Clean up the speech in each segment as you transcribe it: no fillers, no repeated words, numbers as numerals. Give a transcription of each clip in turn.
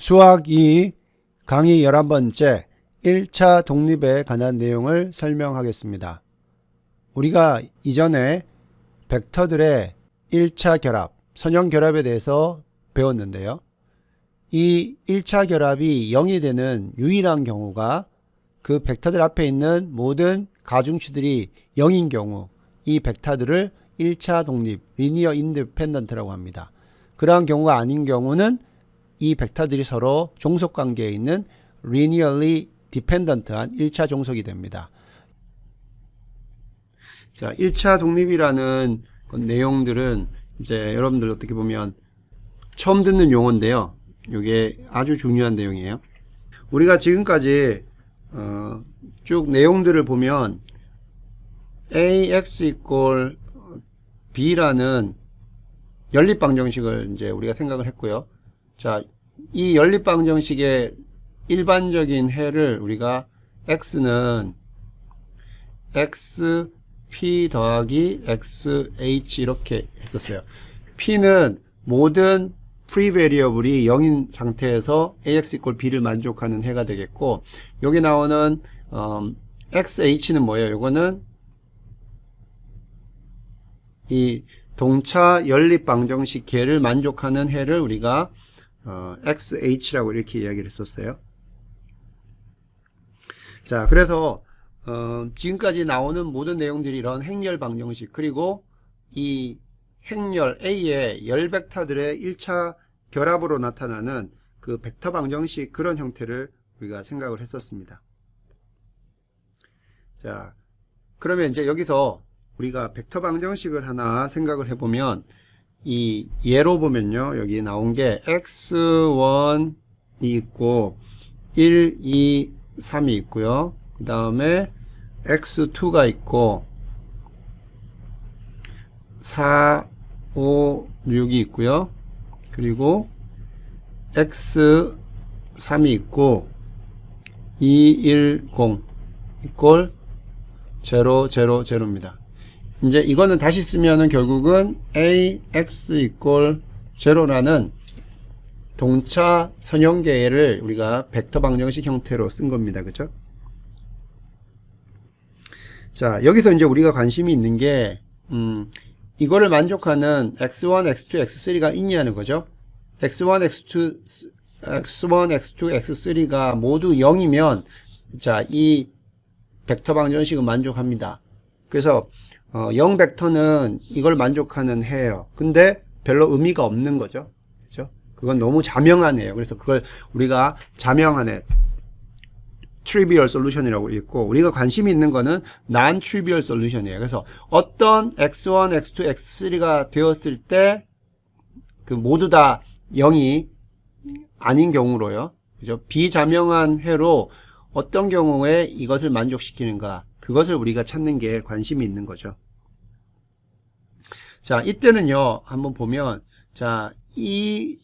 수학 2 강의 11번째 1차 독립에 관한 내용을 설명하겠습니다. 우리가 이전에 벡터들의 1차 결합, 선형 결합에 대해서 배웠는데요. 이 1차 결합이 0이 되는 유일한 경우가 그 벡터들 앞에 있는 모든 가중치들이 0인 경우 이 벡터들을 1차 독립, 리니어 인디펜던트라고 합니다. 그러한 경우가 아닌 경우는 이 벡터들이 서로 종속관계에 있는 linearly dependent한 1차 종속이 됩니다. 자, 1차 독립이라는 내용들은 이제 여러분들 어떻게 보면 처음 듣는 용어인데요. 이게 아주 중요한 내용이에요. 우리가 지금까지 쭉 내용들을 보면 ax equal b라는 연립방정식을 이제 우리가 생각을 했고요. 자, 이 연립방정식의 일반적인 해를 우리가 x는 xp 더하기 xh 이렇게 했었어요. p는 모든 프리 베리어블이 0인 상태에서 ax equal b를 만족하는 해가 되겠고, 여기 나오는 xh는 뭐예요? 요거는 이 동차 연립 방정식 계를 만족하는 해를 우리가 xh라고 이렇게 이야기를 했었어요. 자, 그래서 지금까지 나오는 모든 내용들이 이런 행렬 방정식, 그리고 이 행렬 A의 열 벡터들의 1차 결합으로 나타나는 그 벡터 방정식, 그런 형태를 우리가 생각을 했었습니다. 자, 그러면 이제 여기서 우리가 벡터 방정식을 하나 생각을 해보면, 이 예로 보면요, 여기 나온 게 x1이 있고 1, 2, 3이 있고요. 그 다음에 x2가 있고 4, 5, 6이 있고요. 그리고 x3이 있고 2, 1, 0 이꼴 0, 0, 0입니다. 이제 이거는 다시 쓰면은 결국은 ax equal 0라는 동차 선형계를 우리가 벡터 방정식 형태로 쓴 겁니다. 그죠? 자, 여기서 이제 우리가 관심이 있는 게 이거를 만족하는 x1, x2, x3가 있냐는 거죠. x1, x2, x3가 모두 0이면 자, 이 벡터 방정식은 만족합니다. 그래서 0 벡터는 이걸 만족하는 해예요. 근데 별로 의미가 없는 거죠. 그죠? 그건 너무 자명한 해예요. 그래서 그걸 우리가 자명한 해, trivial solution이라고 읽고, 우리가 관심이 있는 거는 non-trivial solution이에요. 그래서 어떤 x1, x2, x3가 되었을 때 그 모두 다 0이 아닌 경우로요. 그죠? 비자명한 해로 어떤 경우에 이것을 만족시키는가, 그것을 우리가 찾는 게 관심이 있는 거죠. 자, 이때는요, 한번 보면, 자, 이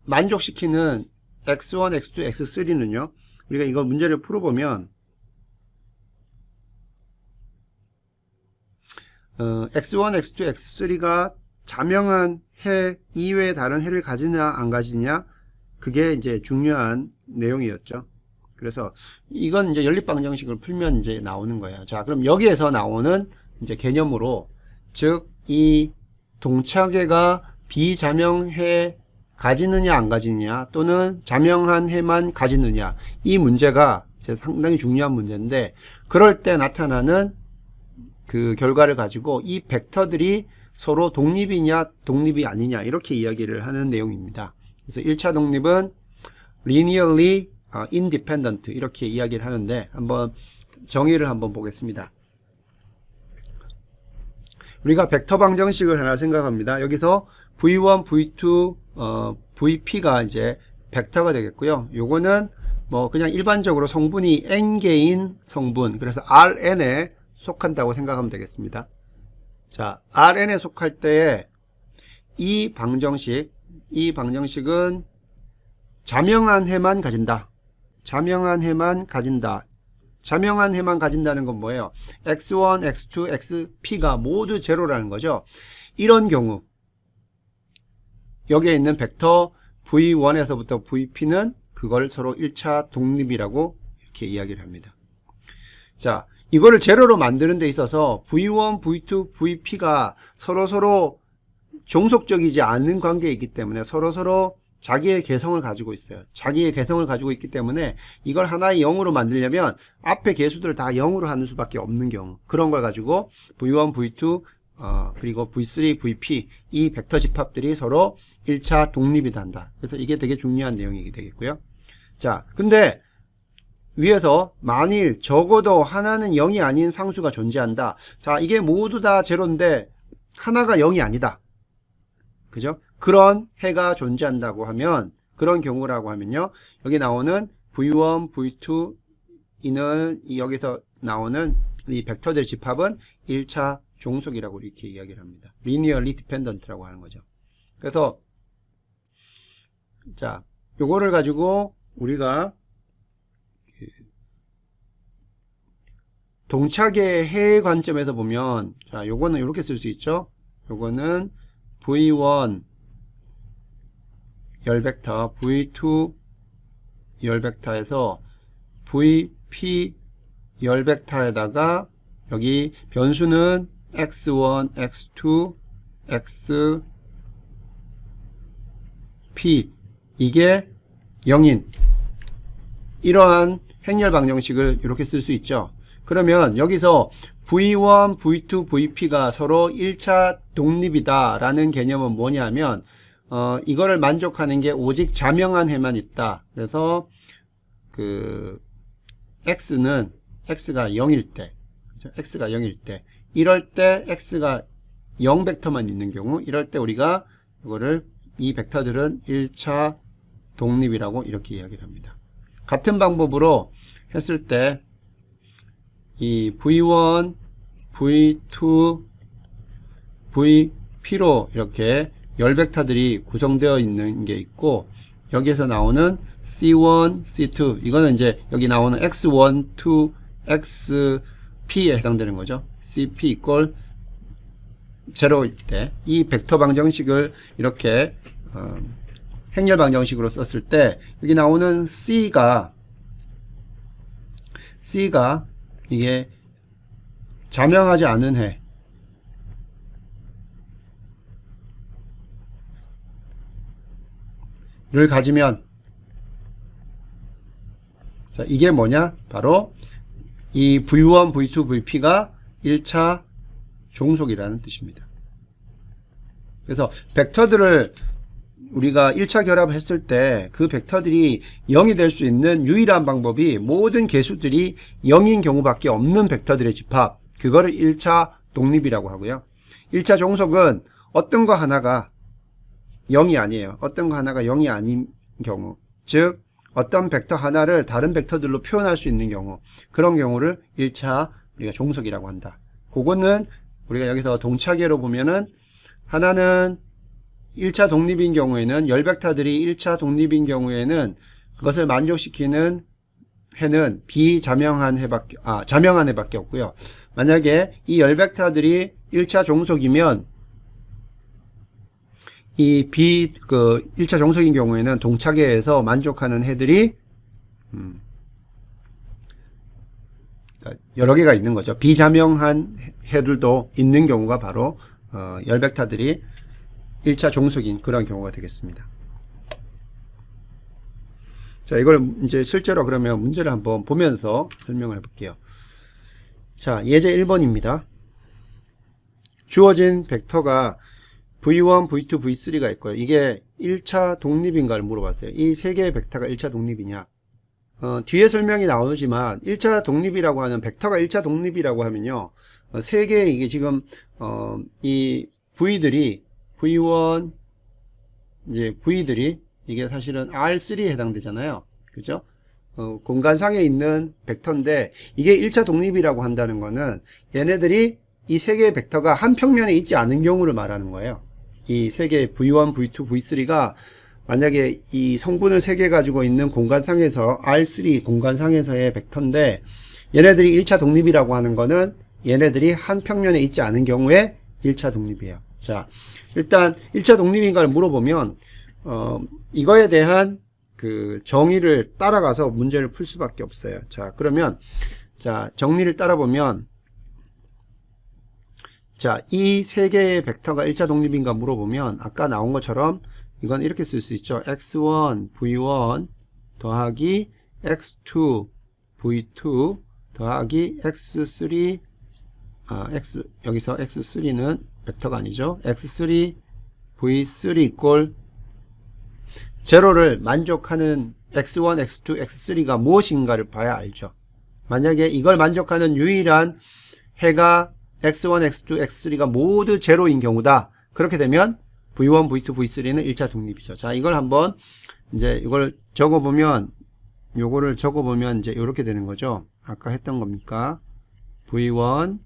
만족시키는 x1, x2, x3는요, 우리가 이거 문제를 풀어보면, x1, x2, x3가 자명한 해 이외의 다른 해를 가지냐, 안 가지냐, 그게 이제 중요한 내용이었죠. 그래서 이건 이제 연립방정식을 풀면 이제 나오는 거예요. 자, 그럼 여기에서 나오는 이제 개념으로, 즉, 이 동차계가 비자명해 가지느냐 안 가지느냐, 또는 자명한 해만 가지느냐, 이 문제가 이제 상당히 중요한 문제인데, 그럴 때 나타나는 그 결과를 가지고 이 벡터들이 서로 독립이냐 독립이 아니냐, 이렇게 이야기를 하는 내용입니다. 그래서 1차 독립은 linearly independent 이렇게 이야기를 하는데, 한번 정의를 한번 보겠습니다. 우리가 벡터 방정식을 하나 생각합니다. 여기서 v1, v2, vp가 이제 벡터가 되겠고요. 요거는 뭐 그냥 일반적으로 성분이 n개인 성분, 그래서 Rn에 속한다고 생각하면 되겠습니다. 자, Rn에 속할 때에 이 방정식은 자명한 해만 가진다. 자명한 해만 가진다. 자명한 해만 가진다는 건 뭐예요? x1, x2, xp가 모두 제로라는 거죠. 이런 경우 여기에 있는 벡터 V1에서부터 VP는 그걸 서로 1차 독립이라고 이렇게 이야기를 합니다. 자, 이거를 제로로 만드는 데 있어서 V1, V2, VP가 서로 종속적이지 않은 관계이기 때문에 서로 자기의 개성을 가지고 있어요. 자기의 개성을 가지고 있기 때문에 이걸 하나의 0으로 만들려면 앞에 개수들을 다 0으로 하는 수밖에 없는 경우, 그런 걸 가지고 V1, V2 그리고 V3, VP 이 벡터 집합들이 서로 1차 독립이 된다. 그래서 이게 되게 중요한 내용이 되겠고요. 자, 근데 위에서 만일 적어도 하나는 0이 아닌 상수가 존재한다. 자, 이게 모두 다 제로인데 하나가 0이 아니다. 그죠? 그런 해가 존재한다고 하면, 그런 경우라고 하면요, 여기 나오는 V1, V2 이는 여기서 나오는 이 벡터들의 집합은 1차 종속이라고 이렇게 이야기를 합니다. linearly dependent라고 하는 거죠. 그래서 자, 요거를 가지고 우리가 동차계 해의 관점에서 보면, 자, 요거는 이렇게 쓸 수 있죠. 요거는 V1 열벡터, V2 열벡터에서 VP 열벡터에다가 여기 변수는 x1, x2, xp 이게 0인 이러한 행렬 방정식을 이렇게 쓸 수 있죠. 그러면 여기서 V1, V2, VP가 서로 1차 독립이다 라는 개념은 뭐냐면 이거를 만족하는 게 오직 자명한 해만 있다. 그래서 그 x가 0일 때, 그죠? x가 0일 때, 이럴 때 x가 0 벡터만 있는 경우, 이럴 때 우리가 이거를 이 벡터들은 1차 독립이라고 이렇게 이야기를 합니다. 같은 방법으로 했을 때 이 V1, V2, VP로 이렇게 열 벡터들이 구성되어 있는 게 있고, 여기에서 나오는 C1, C2 이거는 이제 여기 나오는 X1, 2, XP에 해당되는 거죠. CP 이퀄 제로일 때 이 벡터 방정식을 이렇게 행렬 방정식으로 썼을 때 여기 나오는 C가 이게 자명하지 않은 해를 가지면, 자, 이게 뭐냐? 바로 이 V1, V2, VP가 1차 종속이라는 뜻입니다. 그래서 벡터들을 우리가 1차 결합했을 때 그 벡터들이 0이 될 수 있는 유일한 방법이 모든 개수들이 0인 경우밖에 없는 벡터들의 집합, 그거를 1차 독립이라고 하고요. 1차 종속은 어떤 거 하나가 0이 아니에요. 어떤 거 하나가 0이 아닌 경우, 즉 어떤 벡터 하나를 다른 벡터들로 표현할 수 있는 경우, 그런 경우를 1차 우리가 종속이라고 한다. 그거는 우리가 여기서 동차계로 보면은 하나는 1차 독립인 경우에는, 열 벡터들이 1차 독립인 경우에는 그것을 만족시키는 해는 비자명한 해밖에, 자명한 해밖에 없고요. 만약에 이 열 벡터들이 1차 종속이면 이 1차 종속인 경우에는 동차계에서 만족하는 해들이 여러 개가 있는 거죠. 비자명한 해들도 있는 경우가 바로 열 벡터들이 1차 종속인 그런 경우가 되겠습니다. 자, 이걸 이제 실제로 그러면 문제를 한번 보면서 설명을 해볼게요. 자, 예제 1번입니다. 주어진 벡터가 V1, V2, V3가 있고요. 이게 1차 독립인가를 물어봤어요. 이 세 개의 벡터가 1차 독립이냐? 뒤에 설명이 나오지만 1차 독립이라고 하는, 벡터가 1차 독립이라고 하면요, 세 개의 이게 지금 이 V들이 V1 이제 V들이 이게 사실은 R3에 해당되잖아요. 그죠? 공간상에 있는 벡터인데 이게 1차 독립이라고 한다는 거는 얘네들이 이 세 개의 벡터가 한 평면에 있지 않은 경우를 말하는 거예요. 이 세 개의 V1, V2, V3가 만약에 이 성분을 세 개 가지고 있는 공간상에서 R3 공간상에서의 벡터인데 얘네들이 1차 독립이라고 하는 거는 얘네들이 한 평면에 있지 않은 경우에 1차 독립이에요. 자, 일단 1차 독립인가를 물어보면 이거에 대한 그 정의를 따라가서 문제를 풀 수밖에 없어요. 자, 그러면 자, 정리를 따라 보면 자, 이 세 개의 벡터가 일자 독립인가 물어보면 아까 나온 것처럼 이건 이렇게 쓸 수 있죠. x1 v1 더하기 x2 v2 더하기 x3 여기서 x3는 벡터가 아니죠. x3 v3 이꼴 제로를 만족하는 x1, x2, x3가 무엇인가를 봐야 알죠. 만약에 이걸 만족하는 유일한 해가 x1, x2, x3가 모두 제로인 경우다. 그렇게 되면 v1, v2, v3는 일자 독립이죠. 자, 이걸 한번 이제 이걸 적어보면 요거를 적어보면 이제 이렇게 되는 거죠. 아까 했던 겁니까? v1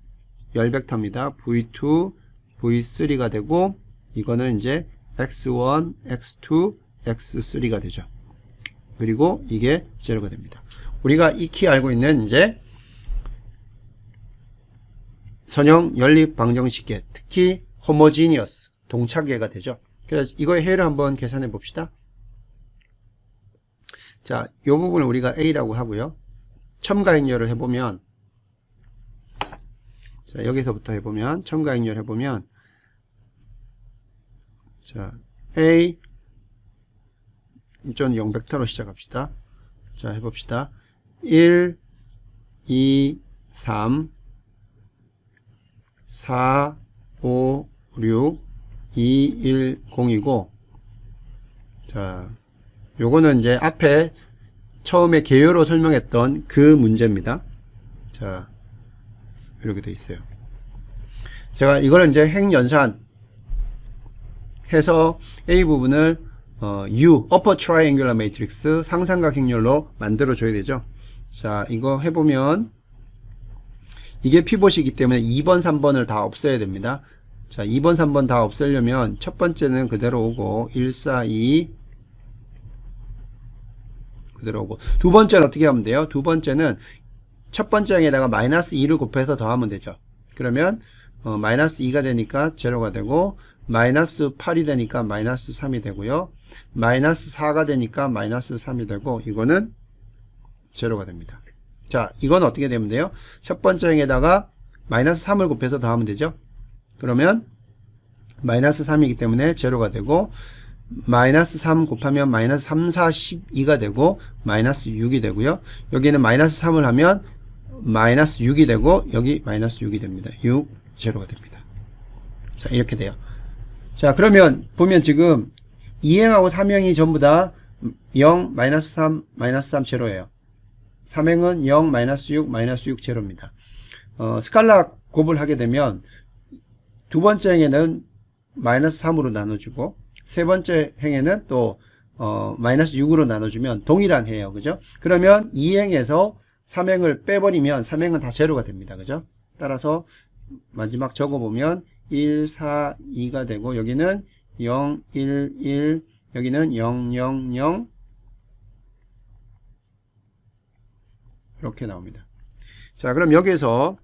열벡터입니다. v2, v3가 되고 이거는 이제 x1, x2, x3가 되죠. 그리고 이게 제로가 됩니다. 우리가 익히 알고 있는 이제 선형 연립 방정식계, 특히 호모지니어스 동차계가 되죠. 그래서 이거의 해를 한번 계산해 봅시다. 자, 이 부분을 우리가 A라고 하고요. 첨가행렬을 해보면 자, 여기서부터 해보면 첨가행렬 해보면 자, A 이쪽은 0벡터로 시작합시다. 자, 해봅시다. 1, 2, 3, 4, 5, 6, 2, 1, 0이고 자, 요거는 이제 앞에 처음에 개요로 설명했던 그 문제입니다. 자, 이렇게 돼 있어요. 제가 이거를 이제 행연산 해서 A 부분을 U, Upper Triangular Matrix 상삼각 행렬로 만들어 줘야 되죠. 자, 이거 해보면 이게 피봇이기 때문에 2번, 3번을 다 없애야 됩니다. 자, 2번, 3번 다 없애려면 첫 번째는 그대로 오고 1, 4, 2 그대로 오고 두 번째는 어떻게 하면 돼요? 두 번째는 첫 번째 항에다가 마이너스 2를 곱해서 더하면 되죠. 그러면 마이너스 2가 되니까 제로가 되고 마이너스 8이 되니까 마이너스 3이 되고요. 마이너스 4가 되니까 마이너스 3이 되고 이거는 제로가 됩니다. 자, 이건 어떻게 되면 돼요? 첫 번째 항에다가 마이너스 3을 곱해서 더하면 되죠. 그러면 마이너스 3이기 때문에 제로가 되고 마이너스 3 곱하면 마이너스 3, 4, 12가 되고 마이너스 6이 되고요. 여기는 마이너스 3을 하면 마이너스 6이 되고 여기 마이너스 6이 됩니다. 6, 제로가 됩니다. 자, 이렇게 돼요. 자, 그러면 보면 지금 2행하고 3행이 전부 다 0, 마이너스 3, 마이너스 3, 제로예요. 3행은 0, 마이너스 6, 마이너스 6, 제로입니다. 스칼라 곱을 하게 되면 두 번째 행에는 마이너스 3으로 나눠주고 세 번째 행에는 또 마이너스 6으로 나눠주면 동일한 해예요. 그죠? 그러면 2행에서 3행을 빼버리면 3행은 다 제로가 됩니다. 그죠? 따라서 마지막 적어보면 1, 4, 2가 되고 여기는 0, 1, 1 여기는 0, 0, 0 이렇게 나옵니다. 자, 그럼 여기에서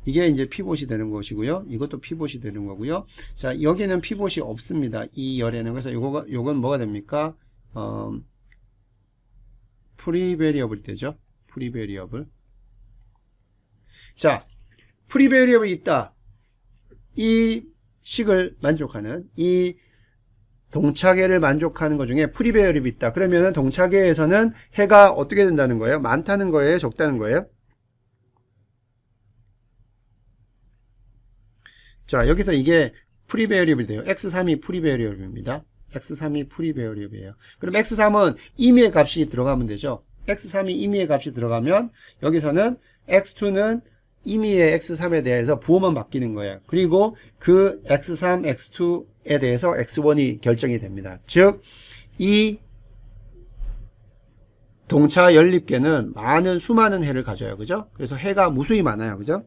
이게 이제 피봇이 되는 것이고요. 이것도 피봇이 되는 거고요. 자, 여기는 피봇이 없습니다. 이 열에는. 그래서 요건 뭐가 됩니까? 프리베리어블이 되죠. 프리베리어블. 자, 프리베리어블이 있다. 이 식을 만족하는, 이 동차계를 만족하는 것 중에 프리베리어블이 있다. 그러면은 동차계에서는 해가 어떻게 된다는 거예요? 많다는 거예요? 적다는 거예요? 자, 여기서 이게 프리베리어블이 돼요. x3이 프리베리어블입니다. x3이 프리베리어블이에요. 그럼 x3은 임의의 값이 들어가면 되죠. x3이 임의의 값이 들어가면 여기서는 x2는 임의의 x3에 대해서 부호만 바뀌는 거예요. 그리고 그 x3, x2에 대해서 x1이 결정이 됩니다. 즉, 이 동차 연립계는 수많은 해를 가져요. 그죠? 그래서 해가 무수히 많아요. 그죠?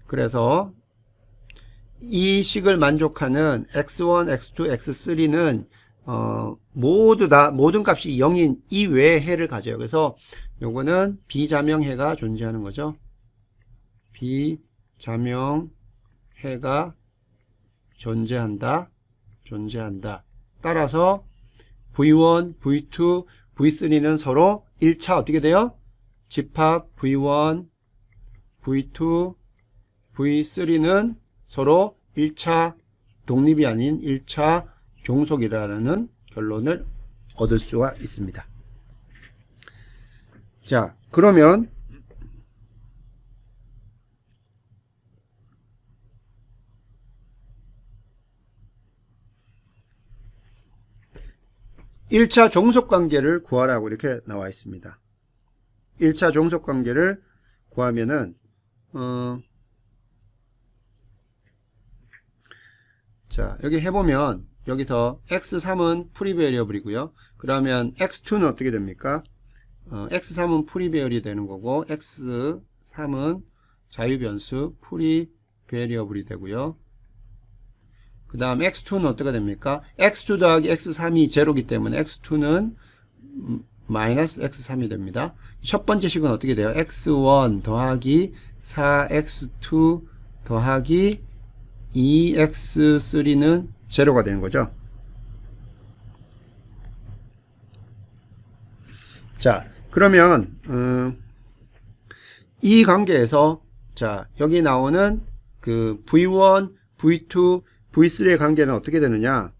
그래서 이 식을 만족하는 x1, x2, x3는 모두 다 모든 값이 0인 이 외의 해를 가져요. 그래서 요거는 비자명해가 존재하는 거죠. 비자명해가 존재한다. 따라서 V1, V2, V3는 서로 1차 어떻게 돼요? 집합 V1, V2, V3는 서로 1차 독립이 아닌 1차 종속이라는 결론을 얻을 수가 있습니다. 자, 그러면 1차 종속관계를 구하라고 이렇게 나와 있습니다. 1차 종속관계를 구하면은 자, 여기 해보면 여기서 x3은 프리베리어블이고요. 그러면 x2는 어떻게 됩니까? x3은 프리베리어블이 되는 거고 x3은 자유변수 프리베리어블이 되고요. 그 다음 x2는 어떻게 됩니까? x2 더하기 x3이 제로이기 때문에 x2는 마이너스 x3이 됩니다. 첫 번째 식은 어떻게 돼요? x1 더하기 4x2 더하기 2x3는 제로가 되는 거죠. 자, 그러면 이 관계에서 자, 여기 나오는 그 v1, v2, v3의 관계는 어떻게 되느냐?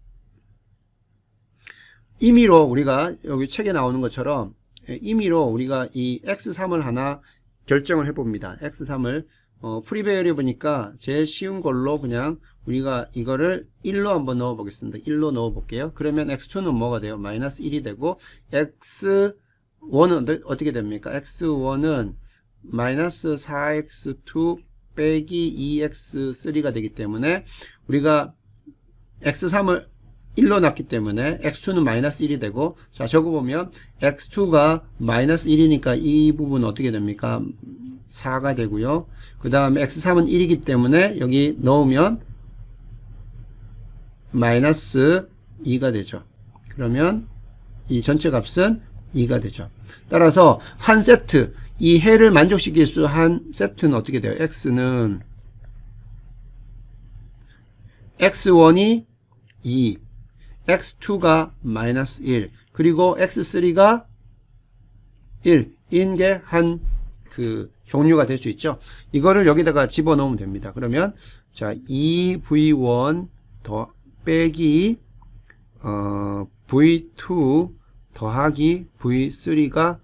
임의로 우리가 여기 책에 나오는 것처럼 임의로 우리가 이 x3을 하나 결정을 해봅니다. x3을 프리베리어블이니까 제일 쉬운 걸로 그냥 우리가 이거를 1로 한번 넣어 보겠습니다. 1로 넣어 볼게요. 그러면 x2는 뭐가 돼요? 마이너스 1이 되고 x1은 어떻게 됩니까? x1은 마이너스 4x2 빼기 2x3가 되기 때문에 우리가 x3을 1로 놨기 때문에 x2는 마이너스 1이 되고, 자, 적어보면 x2가 마이너스 1이니까 이 부분은 어떻게 됩니까? 4가 되고요. 그 다음에 x3은 1이기 때문에 여기 넣으면 마이너스 2가 되죠. 그러면 이 전체 값은 2가 되죠. 따라서 한 세트, 이 해를 만족시킬 수 한 세트는 어떻게 돼요? x는 x1이 2, x2가 마이너스 1, 그리고 x3가 1인 게 한 그 종류가 될 수 있죠. 이거를 여기다가 집어넣으면 됩니다. 그러면 자, 2v1 더 빼기 v2 더하기 v3가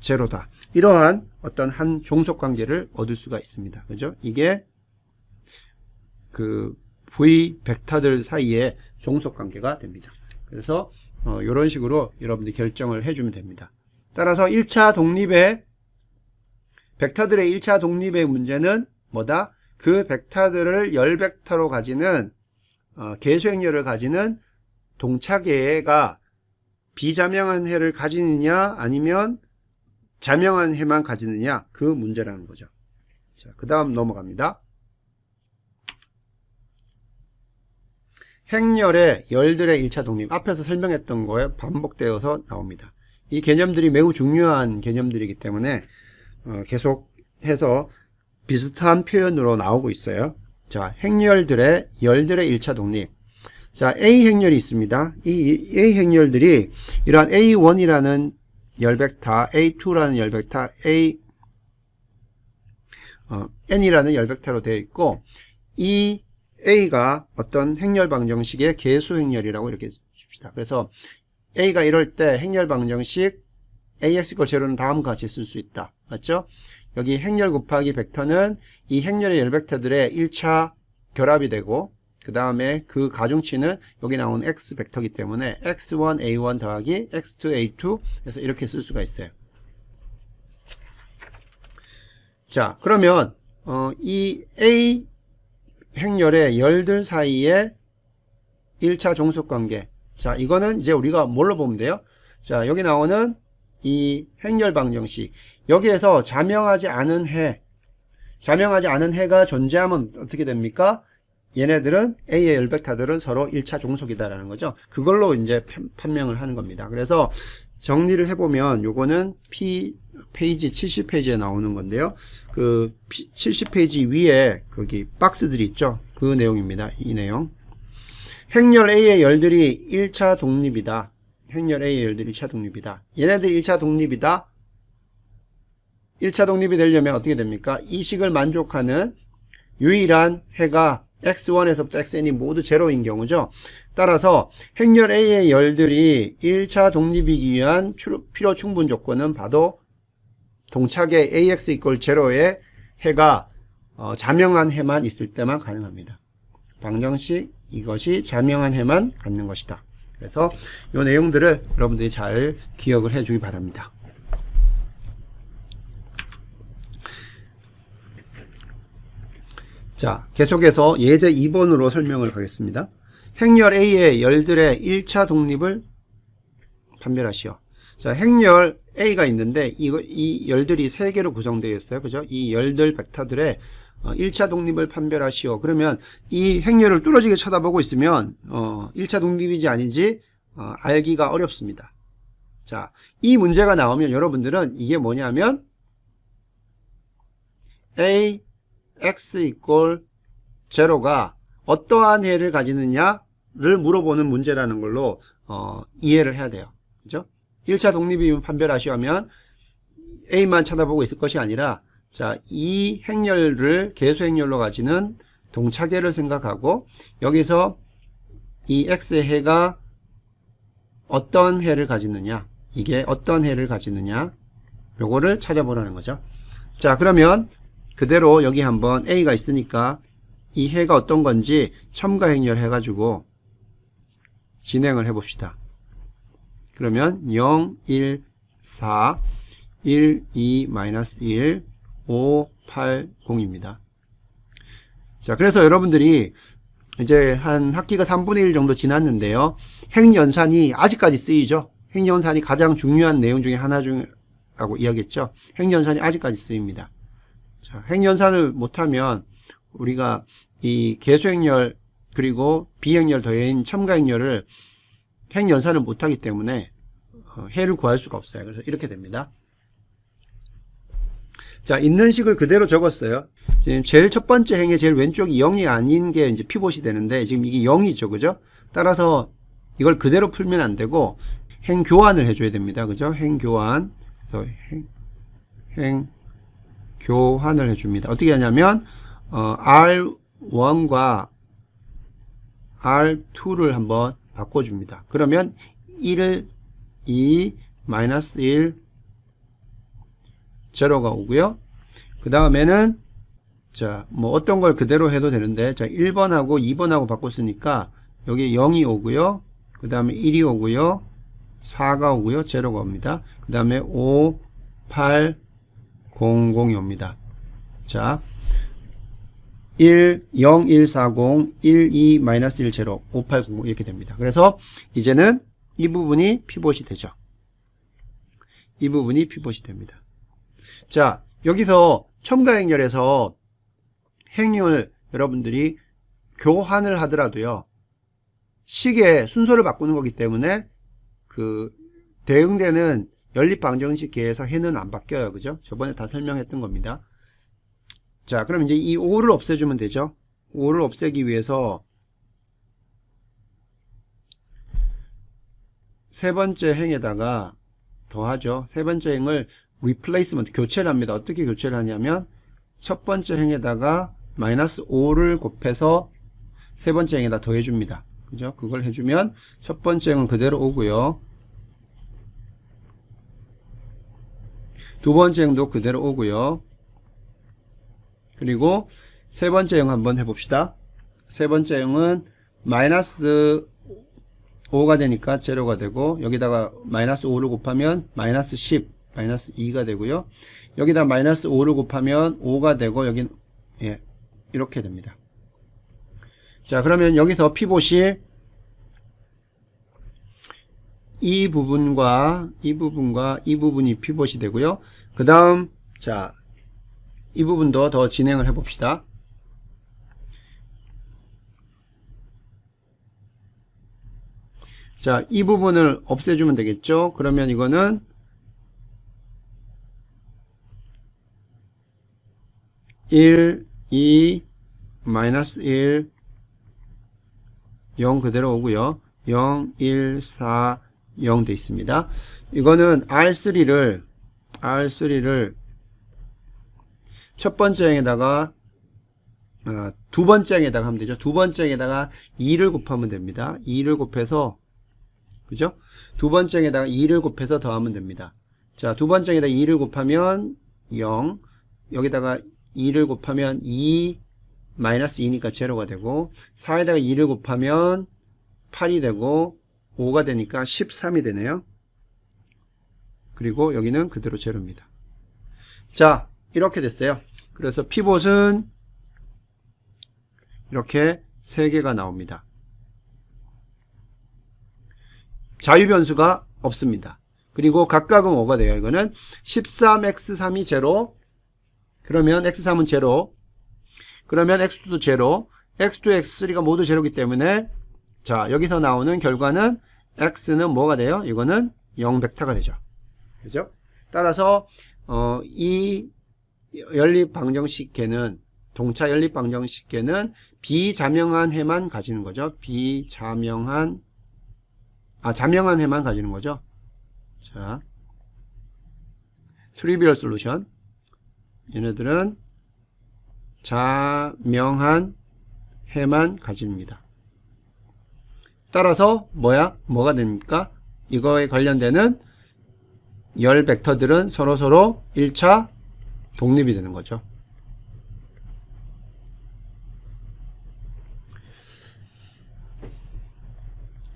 제로다. 이러한 어떤 한 종속 관계를 얻을 수가 있습니다. 그죠? 이게 그 v 벡터들 사이의 종속 관계가 됩니다. 그래서 이런 식으로 여러분들이 결정을 해주면 됩니다. 따라서 1차 독립의 벡터들의 1차 독립의 문제는 뭐다? 그 벡터들을 열 벡터로 가지는 계수행렬을 가지는 동차계가 비자명한 해를 가지느냐 아니면 자명한 해만 가지느냐, 그 문제라는 거죠. 자, 그 다음 넘어갑니다. 행렬의 열들의 1차 독립, 앞에서 설명했던 거에 반복되어서 나옵니다. 이 개념들이 매우 중요한 개념들이기 때문에 계속해서 비슷한 표현으로 나오고 있어요. 자, 행렬들의 열들의 1차 독립. 자, A 행렬이 있습니다. 이 A 행렬들이 이러한 A1이라는 열벡터, A2라는 열벡터, N이라는 열벡터로 되어 있고, 이 A가 어떤 행렬 방정식의 계수 행렬이라고 이렇게 줍시다. 그래서 A가 이럴 때 행렬 방정식 AX = 0는 다음과 같이 쓸 수 있다. 맞죠? 여기 행렬 곱하기 벡터는 이 행렬의 열벡터들의 1차 결합이 되고, 그 다음에 그 가중치는 여기 나오는 X 벡터이기 때문에 X1 A1 더하기 X2 A2 해서 이렇게 쓸 수가 있어요. 자, 그러면 이 A 행렬의 열들 사이의 1차 종속관계. 자, 이거는 이제 우리가 뭘로 보면 돼요? 자, 여기 나오는 이 행렬 방정식. 여기에서 자명하지 않은 해가 존재하면 어떻게 됩니까? 얘네들은 A의 열벡터들은 서로 1차 종속이다라는 거죠. 그걸로 이제 판명을 하는 겁니다. 그래서 정리를 해보면 요거는 페이지 70페이지에 나오는 건데요. 그 70페이지 위에 거기 박스들이 있죠. 그 내용입니다. 이 내용. 행렬 A의 열들이 1차 독립이다. 행렬 A의 열들이 1차 독립이다. 얘네들이 1차 독립이다. 1차 독립이 되려면 어떻게 됩니까? 이 식을 만족하는 유일한 해가 x1에서부터 xn이 모두 제로인 경우죠. 따라서 행렬 A의 열들이 1차 독립이기 위한 필요 충분 조건은 바로 동착의 ax = 제로의 해가 자명한 해만 있을 때만 가능합니다. 방정식 이것이 자명한 해만 갖는 것이다. 그래서 이 내용들을 여러분들이 잘 기억을 해주기 바랍니다. 자, 계속해서 예제 2번으로 설명을 하겠습니다. 행렬 A의 열들의 1차 독립을 판별하시오. 자, 행렬 A가 있는데 이 열들이 3개로 구성되어 있어요. 그죠? 이 열들 벡터들의 1차 독립을 판별하시오. 그러면 이 행렬을 뚫어지게 쳐다보고 있으면 1차 독립인지 아닌지 알기가 어렵습니다. 자, 이 문제가 나오면 여러분들은 이게 뭐냐면 A x = 제로가 어떠한 해를 가지느냐를 물어보는 문제라는 걸로 이해를 해야 돼요. 그죠? 1차 독립이면 판별하시오 하면 A만 쳐다보고 있을 것이 아니라 자, 이 행렬을 계수행렬로 가지는 동차계를 생각하고 여기서 이 x의 해가 어떤 해를 가지느냐, 이게 어떤 해를 가지느냐 요거를 찾아보라는 거죠. 자, 그러면 그대로 여기 한번 A가 있으니까 이 해가 어떤 건지 첨가행렬 해가지고 진행을 해봅시다. 그러면 0, 1, 4, 1, 2, -1, 5, 8, 0입니다. 자, 그래서 여러분들이 이제 한 학기가 3분의 1 정도 지났는데요. 행연산이 아직까지 쓰이죠. 행연산이 가장 중요한 내용 중에 하나 중이라고 이야기했죠. 행연산이 아직까지 쓰입니다. 자, 행연산을 못하면 우리가 이 계수행렬 그리고 비행렬 더해인 첨가행렬을 행연산을 못하기 때문에 해를 구할 수가 없어요. 그래서 이렇게 됩니다. 자, 있는 식을 그대로 적었어요. 지금 제일 첫 번째 행의 제일 왼쪽이 0이 아닌 게 이제 피봇이 되는데 지금 이게 0이죠. 그죠? 따라서 이걸 그대로 풀면 안 되고 행 교환을 해줘야 됩니다. 그죠? 행 교환. 그래서 행 교환을 해줍니다. 어떻게 하냐면 R1과 R2를 한번 바꿔줍니다. 그러면 1, 2, -1, 제로가 오고요. 그 다음에는 자, 뭐 어떤 걸 그대로 해도 되는데 자, 1번하고 2번하고 바꿨으니까 여기 0이 오고요. 그 다음에 1이 오고요. 4가 오고요. 제로가 옵니다. 그 다음에 5, 8, 00이 옵니다. 자, 1, 0, 1, 4, 0, 1, 2, -1, 제로, 5, 8, 0 이렇게 됩니다. 그래서 이제는 이 부분이 피봇이 되죠. 이 부분이 피봇이 됩니다. 자, 여기서 첨가행렬에서 행을 여러분들이 교환을 하더라도요. 식의 순서를 바꾸는 거기 때문에 그 대응되는 연립방정식 계에서 해는 안 바뀌어요. 그죠? 저번에 다 설명했던 겁니다. 자, 그럼 이제 이 5를 없애주면 되죠. 5를 없애기 위해서 세 번째 행에다가 더하죠. 세 번째 행을 replacement, 교체를 합니다. 어떻게 교체를 하냐면 첫 번째 행에다가 -5를 곱해서 세 번째 행에다 더해줍니다. 그죠? 그걸 해주면 첫 번째 행은 그대로 오고요. 두 번째 행도 그대로 오고요. 그리고 세 번째 형 한번 해봅시다. 세 번째 형은 -5가 되니까 제로가 되고 여기다가 -5를 곱하면 -10, -2가 되고요. 여기다 -5를 곱하면 5가 되고 여긴 이렇게 됩니다. 자, 그러면 여기서 피봇이 이 부분과 이 부분이 피봇이 되고요. 그 다음 자, 이 부분도 더 진행을 해 봅시다. 자, 이 부분을 없애주면 되겠죠. 그러면 이거는 1, 2, -1, 0 그대로 오고요. 0, 1, 4, 0 돼 있습니다. 이거는 R3를 첫 번째 행에다가 두 번째 행에다가 하면 되죠. 두 번째 행에다가 2를 곱하면 됩니다. 2를 곱해서, 그죠? 두 번째 행에다가 2를 곱해서 더하면 됩니다. 자, 두 번째 행에다가 2를 곱하면 0, 여기다가 2를 곱하면 2 마이너스 2니까 제로가 되고, 4에다가 2를 곱하면 8이 되고 5가 되니까 13이 되네요. 그리고 여기는 그대로 제로입니다. 자, 이렇게 됐어요. 그래서 피봇은 이렇게 3개가 나옵니다. 자유변수가 없습니다. 그리고 각각은 5가 돼요. 이거는 13x3이 제로, 그러면 x3은 제로, 그러면 x2도 제로, x2, x3가 모두 제로이기 때문에, 자, 여기서 나오는 결과는 x는 뭐가 돼요? 이거는 0벡터가 되죠. 그죠? 따라서 이 연립방정식계는, 동차 연립방정식계는 비자명한 해만 가지는 거죠. 자명한 해만 가지는 거죠. 자, 트리비얼 솔루션. 얘네들은 자명한 해만 가집니다. 따라서 뭐가 됩니까? 이거에 관련되는 열 벡터들은 서로서로 1차 독립이 되는 거죠.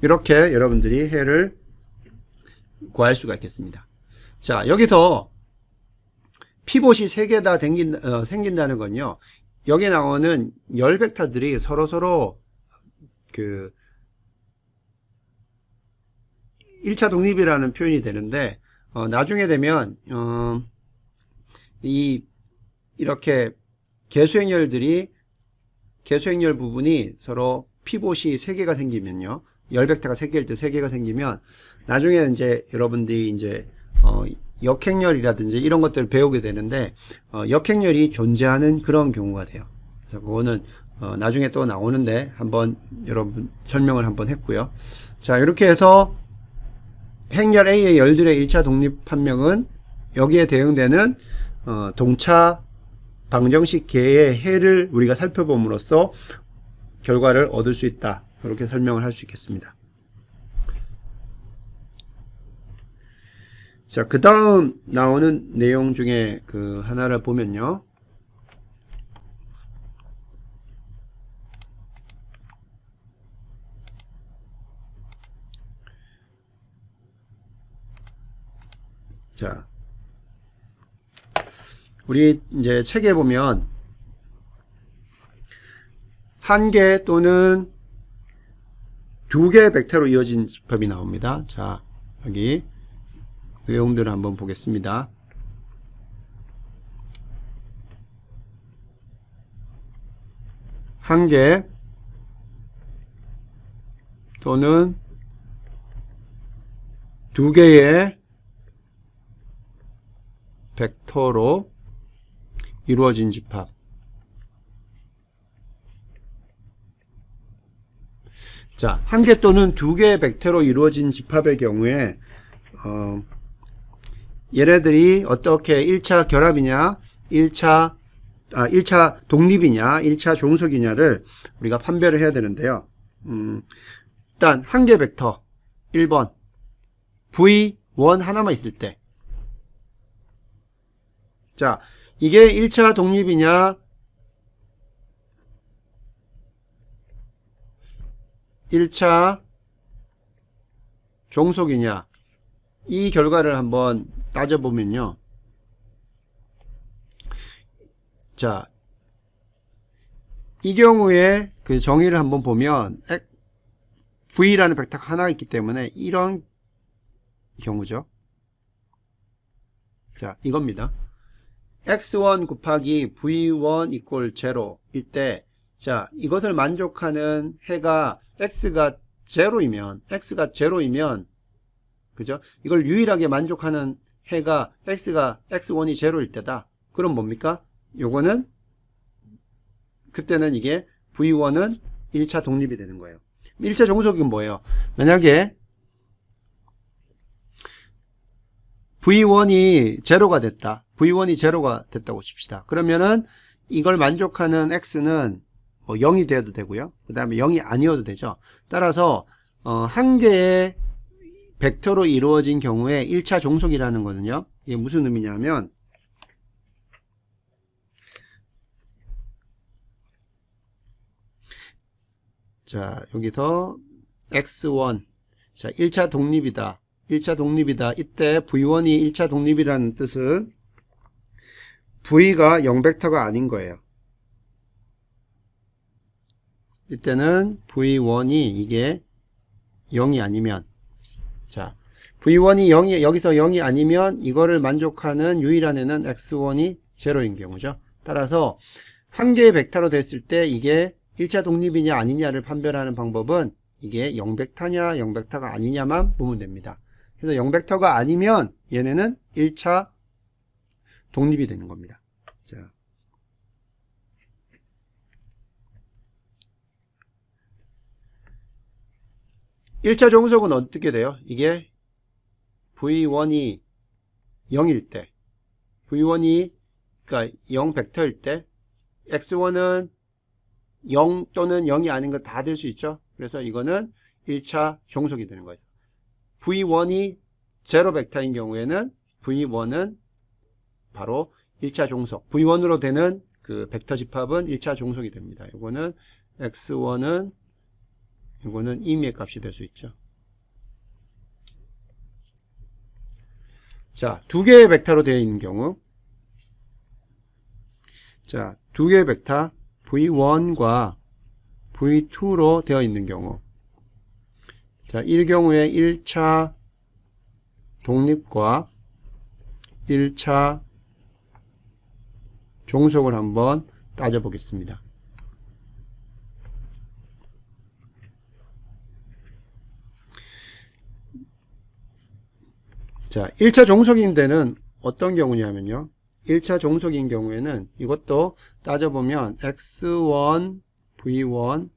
이렇게 여러분들이 해를 구할 수가 있겠습니다. 자, 여기서 피봇이 3개 다 생긴다는 건요, 여기에 나오는 열 벡터들이 서로서로 1차 독립이라는 표현이 되는데, 나중에 되면 이렇게 개수행렬 부분이 서로 피봇이 3개가 생기면요, 열 벡터가 3개일 때 3개가 생기면 나중에 이제 여러분들이 이제 역행렬이라든지 이런 것들을 배우게 되는데, 역행렬이 존재하는 그런 경우가 돼요. 그래서 그거는 나중에 또 나오는데 한번 여러분 설명을 한번 했고요. 자, 이렇게 해서 행렬 A의 열들의 1차 독립 판명은 여기에 대응되는 동차 방정식 계의 해를 우리가 살펴봄으로써 결과를 얻을 수 있다. 이렇게 설명을 할 수 있겠습니다. 자, 그 다음 나오는 내용 중에 하나를 보면요. 자, 우리 이제 책에 보면 한 개 또는 두 개의 벡터로 이어진 집합이 나옵니다. 자, 여기 내용들을 한번 보겠습니다. 한 개 또는 두 개의 벡터로 이루어진 집합. 자, 한 개 또는 두 개의 벡터로 이루어진 집합의 경우에 얘네들이 어떻게 1차 결합이냐, 1차 독립이냐, 1차 종속이냐를 우리가 판별을 해야 되는데요. 일단 한 개 벡터 1번 V1 하나만 있을 때, 자, 이게 1차 독립이냐, 1차 종속이냐, 이 결과를 한번 따져보면요. 자, 이 경우에 그 정의를 한번 보면 V라는 벡터가 하나 있기 때문에 이런 경우죠. 자, 이겁니다. x1 곱하기 v1 이꼴 0일 때, 자, 이것을 만족하는 해가 x가 0이면, 그죠? 이걸 유일하게 만족하는 해가 x1이 0일 때다. 그럼 뭡니까? 요거는, 그때는 이게 v1은 1차 독립이 되는 거예요. 1차 종속은 뭐예요? 만약에 V1이 제로가 됐다. V1이 제로가 됐다고 칩시다. 그러면은 이걸 만족하는 X는 뭐 0이 되어도 되고요. 그 다음에 0이 아니어도 되죠. 따라서 한 개의 벡터로 이루어진 경우에 1차 종속이라는 거는요. 이게 무슨 의미냐면 자, 여기서 X1 자, 1차 독립이다. 1차 독립이다. 이때 V1이 1차 독립이라는 뜻은 V가 0벡터가 아닌 거예요. 이때는 V1이 이게 0이 아니면 자, V1이 0이 여기서 0이 아니면 이거를 만족하는 유일한 애는 X1이 0인 경우죠. 따라서 한 개의 벡터로 됐을 때 이게 1차 독립이냐 아니냐를 판별하는 방법은 이게 0벡터냐 0벡터가 아니냐만 보면 됩니다. 그래서 0벡터가 아니면 얘네는 1차 독립이 되는 겁니다. 자. (1차) 종속은 어떻게 돼요? 이게 V1이 0일 때 V1이 그러니까 0 벡터일 때 X1은 0 또는 0이 아닌 거 다 될 수 있죠. 그래서 이거는 1차 종속이 되는 거예요. V1이 0 벡터인 경우에는 V1은 바로 1차 종속. V1으로 되는 그 벡터 집합은 1차 종속이 됩니다. 이거는 X1은 이거는 임의의 값이 될 수 있죠. 자, 두 개의 벡터로 되어 있는 경우 자, 두 개의 벡터 V1과 V2로 되어 있는 경우 자, 이 경우에 1차 독립과 1차 종속을 한번 따져보겠습니다. 자, 1차 종속인 데는 어떤 경우냐면요. 1차 종속인 경우에는 이것도 따져보면 X1 V1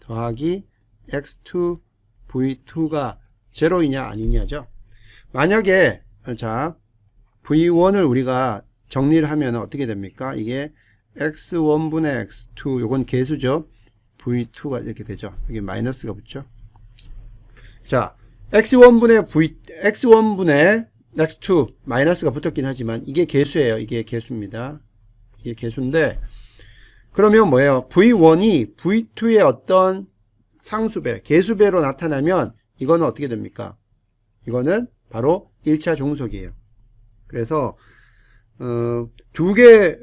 더하기 X2 V2가 제로이냐 아니냐죠. 만약에 자 V1을 우리가 정리를 하면 어떻게 됩니까? 이게 X1분의 X2 요건 개수죠. V2가 이렇게 되죠. 여기 마이너스가 붙죠. 자 X1분의 X2 마이너스가 붙었긴 하지만 이게 개수예요. 이게 개수입니다. 이게 개수인데 그러면 뭐예요? V1이 V2의 어떤 상수배, 개수배로 나타나면 이거는 어떻게 됩니까? 이거는 바로 1차 종속이에요. 그래서 두 개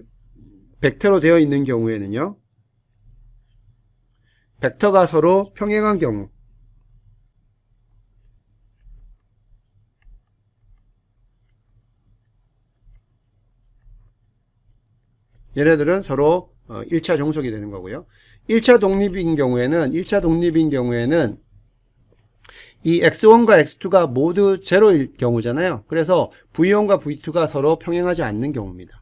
벡터로 되어 있는 경우에는요. 벡터가 서로 평행한 경우 얘네들은 서로 1차 종속이 되는 거고요. 1차 독립인 경우에는 이 X1과 X2가 모두 제로일 경우잖아요. 그래서 V1과 V2가 서로 평행하지 않는 경우입니다.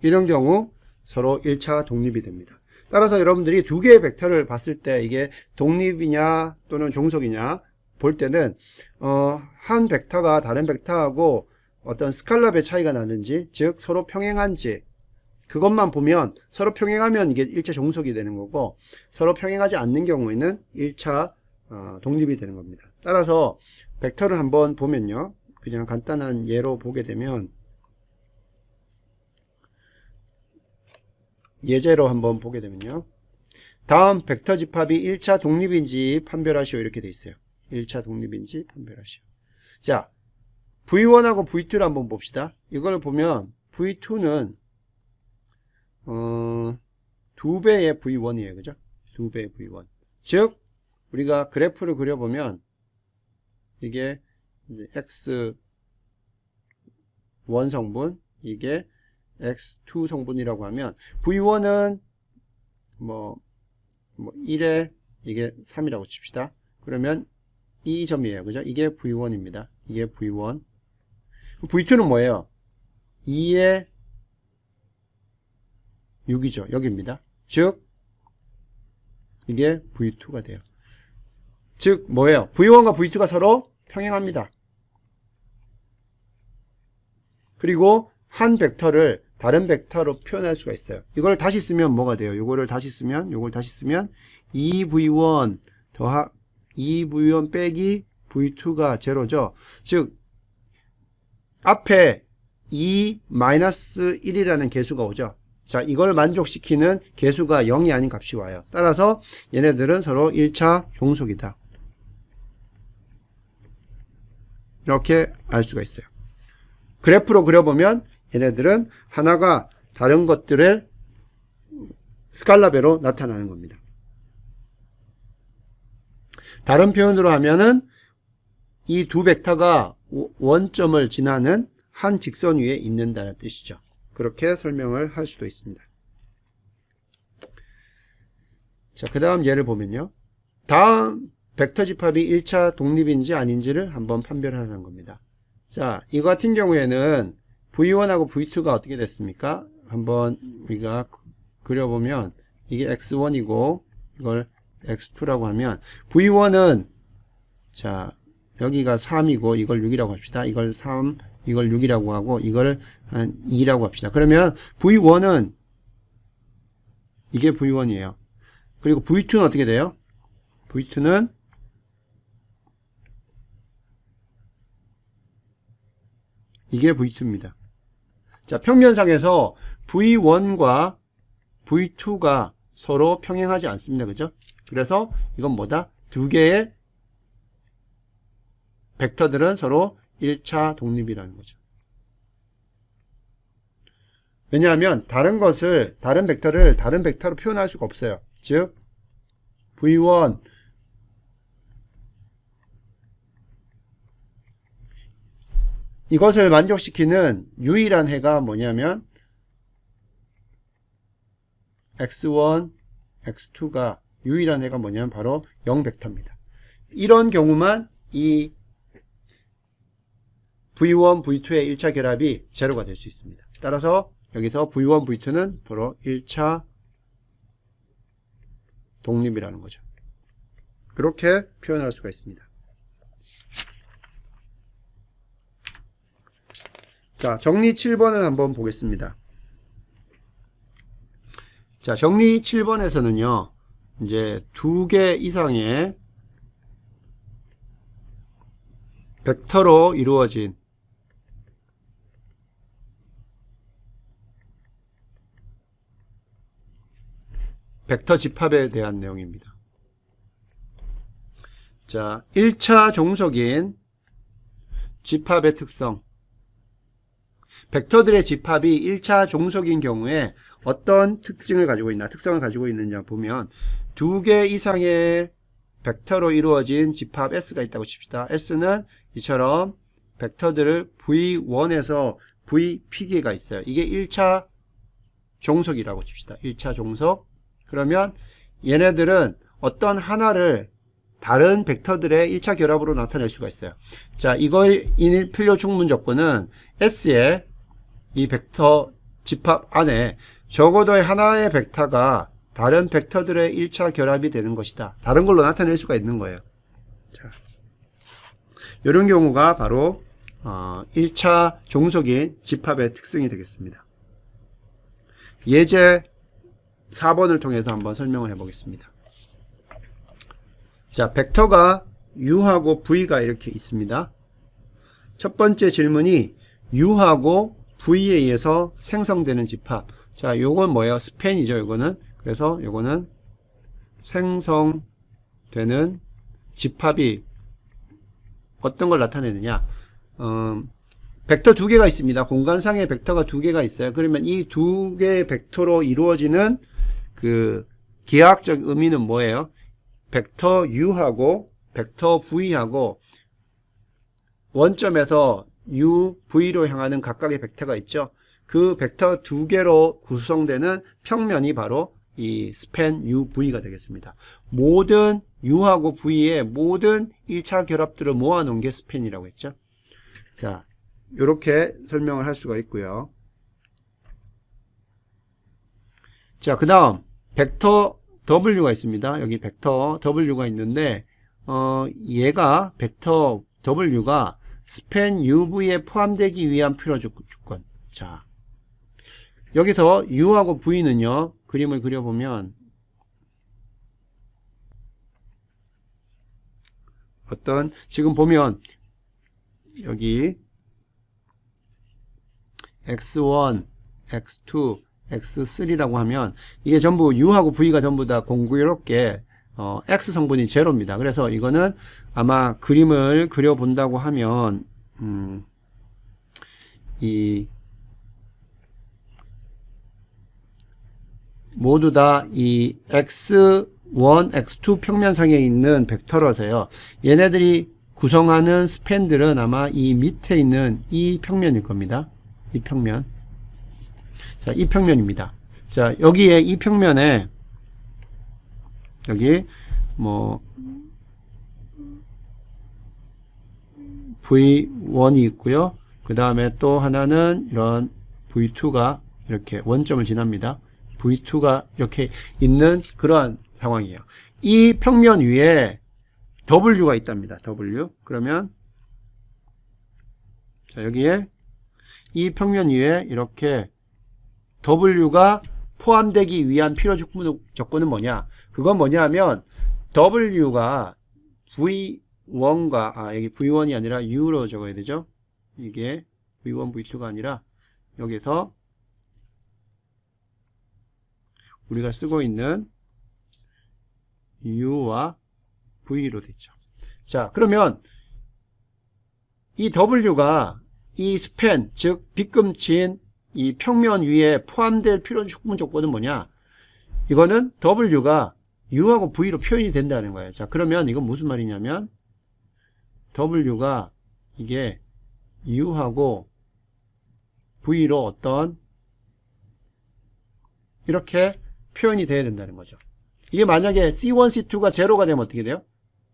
이런 경우 서로 1차 독립이 됩니다. 따라서 여러분들이 두 개의 벡터를 봤을 때 이게 독립이냐 또는 종속이냐 볼 때는 한 벡터가 다른 벡터하고 어떤 스칼라의 차이가 나는지 즉 서로 평행한지 그것만 보면 서로 평행하면 이게 1차 종속이 되는 거고 서로 평행하지 않는 경우에는 1차 독립이 되는 겁니다. 따라서 벡터를 한번 보면요. 그냥 간단한 예로 보게 되면 예제로 한번 보게 되면요. 다음 벡터 집합이 1차 독립인지 판별하시오 이렇게 돼 있어요. 1차 독립인지 판별하시오. 자, V1하고 V2를 한번 봅시다. 이걸 보면 V2는 2배의 V1이에요. 그죠? 2배의 V1. 즉 우리가 그래프를 그려보면 이게 이제 X1 성분, 이게 X2 성분이라고 하면 V1은 뭐 1에 이게 3이라고 칩시다. 그러면 이 점이에요. 그죠? 이게 V1입니다. 이게 V1. V2는 뭐예요? 2에 6이죠. 여기입니다. 즉 이게 V2가 돼요. 즉 뭐예요? V1과 V2가 서로 평행합니다. 그리고 한 벡터를 다른 벡터로 표현할 수가 있어요. 이걸 다시 쓰면 뭐가 돼요? 요거를 다시 쓰면, 요걸 다시 쓰면 2V1 더하 2V1 빼기 V2가 제로죠. 즉 앞에 2-1이라는 개수가 오죠. 자, 이걸 만족시키는 개수가 0이 아닌 값이 와요. 따라서 얘네들은 서로 1차 종속이다. 이렇게 알 수가 있어요. 그래프로 그려보면 얘네들은 하나가 다른 것들의 스칼라배로 나타나는 겁니다. 다른 표현으로 하면은 이 두 벡터가 원점을 지나는 한 직선 위에 있는다는 뜻이죠. 그렇게 설명을 할 수도 있습니다. 자, 그 다음 예를 보면요. 다음 벡터 집합이 1차 독립인지 아닌지를 한번 판별하는 겁니다. 자, 이 같은 경우에는 V1하고 V2가 어떻게 됐습니까? 한번 우리가 그려보면 이게 X1이고 이걸 X2라고 하면 V1은 자, 여기가 3이고 이걸 6이라고 합시다. 이걸 3, 이걸 6이라고 하고 이걸 한 2라고 합시다. 그러면 V1은 이게 V1이에요. 그리고 V2는 어떻게 돼요? V2는 이게 V2입니다. 자, 평면상에서 V1과 V2가 서로 평행하지 않습니다. 그죠? 그래서 이건 뭐다? 두 개의 벡터들은 서로 1차 독립이라는 거죠. 왜냐하면 다른 벡터를 다른 벡터로 표현할 수가 없어요. 즉 V1 이것을 만족시키는 유일한 해가 뭐냐면 X1, X2가 유일한 해가 뭐냐면 바로 0벡터입니다. 이런 경우만 이 V1, V2의 1차 결합이 제로가 될 수 있습니다. 따라서 여기서 V1, V2는 바로 1차 독립이라는 거죠. 그렇게 표현할 수가 있습니다. 자, 정리 7번을 한번 보겠습니다. 자, 정리 7번에서는요, 이제 두 개 이상의 벡터로 이루어진 벡터 집합에 대한 내용입니다. 자, 1차 종속인 집합의 특성. 벡터들의 집합이 1차 종속인 경우에 어떤 특징을 가지고 있나, 특성을 가지고 있느냐 보면 두 개 이상의 벡터로 이루어진 집합 S가 있다고 칩시다. S는 이처럼 벡터들을 V1에서 VP개가 있어요. 이게 1차 종속이라고 칩시다. 1차 종속. 그러면 얘네들은 어떤 하나를 다른 벡터들의 1차 결합으로 나타낼 수가 있어요. 자, 이거의 필요 충분 조건은 S의 이 벡터 집합 안에 적어도 하나의 벡터가 다른 벡터들의 1차 결합이 되는 것이다. 다른 걸로 나타낼 수가 있는 거예요. 자, 이런 경우가 바로 1차 종속인 집합의 특성이 되겠습니다. 예제 4번을 통해서 한번 설명을 해보겠습니다. 자, 벡터가 U하고 V가 이렇게 있습니다. 첫 번째 질문이 U하고 V에 의해서 생성되는 집합. 자, 요건 뭐예요? 스팬이죠, 요거는. 그래서 요거는 생성되는 집합이 어떤 걸 나타내느냐. 벡터 두 개가 있습니다. 공간상의 벡터가 두 개가 있어요. 그러면 이 두 개의 벡터로 이루어지는 그 기하학적 의미는 뭐예요? 벡터 U하고 벡터 V하고 원점에서 U, V로 향하는 각각의 벡터가 있죠. 그 벡터 두 개로 구성되는 평면이 바로 이 스팬 UV가 되겠습니다. 모든 U하고 V의 모든 1차 결합들을 모아놓은 게 스팬이라고 했죠. 자, 이렇게 설명을 할 수가 있고요. 자, 그 다음 벡터 W가 있습니다. 여기 벡터 W가 있는데 얘가 벡터 W가 스팬 UV에 포함되기 위한 필요 조건. 자, 여기서 U하고 V는요, 그림을 그려보면 지금 보면 여기 X1, X2, X3라고 하면 이게 전부 U하고 V가 전부 다 공교롭게 X 성분이 제로입니다. 그래서 이거는 아마 그림을 그려본다고 하면 이 모두 다 이 X1, X2 평면상에 있는 벡터라서요. 얘네들이 구성하는 스팬들은 아마 이 밑에 있는 이 평면일 겁니다. 이 평면. 자, 이 평면입니다. 자, 여기에 이 평면에 여기 뭐 V1이 있고요. 그 다음에 또 하나는 이런 V2가 이렇게 원점을 지납니다. V2가 이렇게 있는 그러한 상황이에요. 이 평면 위에 W가 있답니다. W. 그러면 자, 여기에 이 평면 위에 이렇게 W가 포함되기 위한 필요 조건은 뭐냐? 그건 뭐냐 하면 W가 V1과 여기 V1이 아니라 U로 적어야 되죠. 이게 V1, V2가 아니라 여기서 우리가 쓰고 있는 U와 V로 됐죠. 자, 그러면 이 W가 이 스팬, 즉 빗금친 이 평면 위에 포함될 필요 조건은 뭐냐? 이거는 W가 U하고 V로 표현이 된다는 거예요. 자, 그러면 이건 무슨 말이냐면 W가 이게 U하고 V로 어떤 이렇게 표현이 돼야 된다는 거죠. 이게 만약에 C1, C2가 제로가 되면 어떻게 돼요?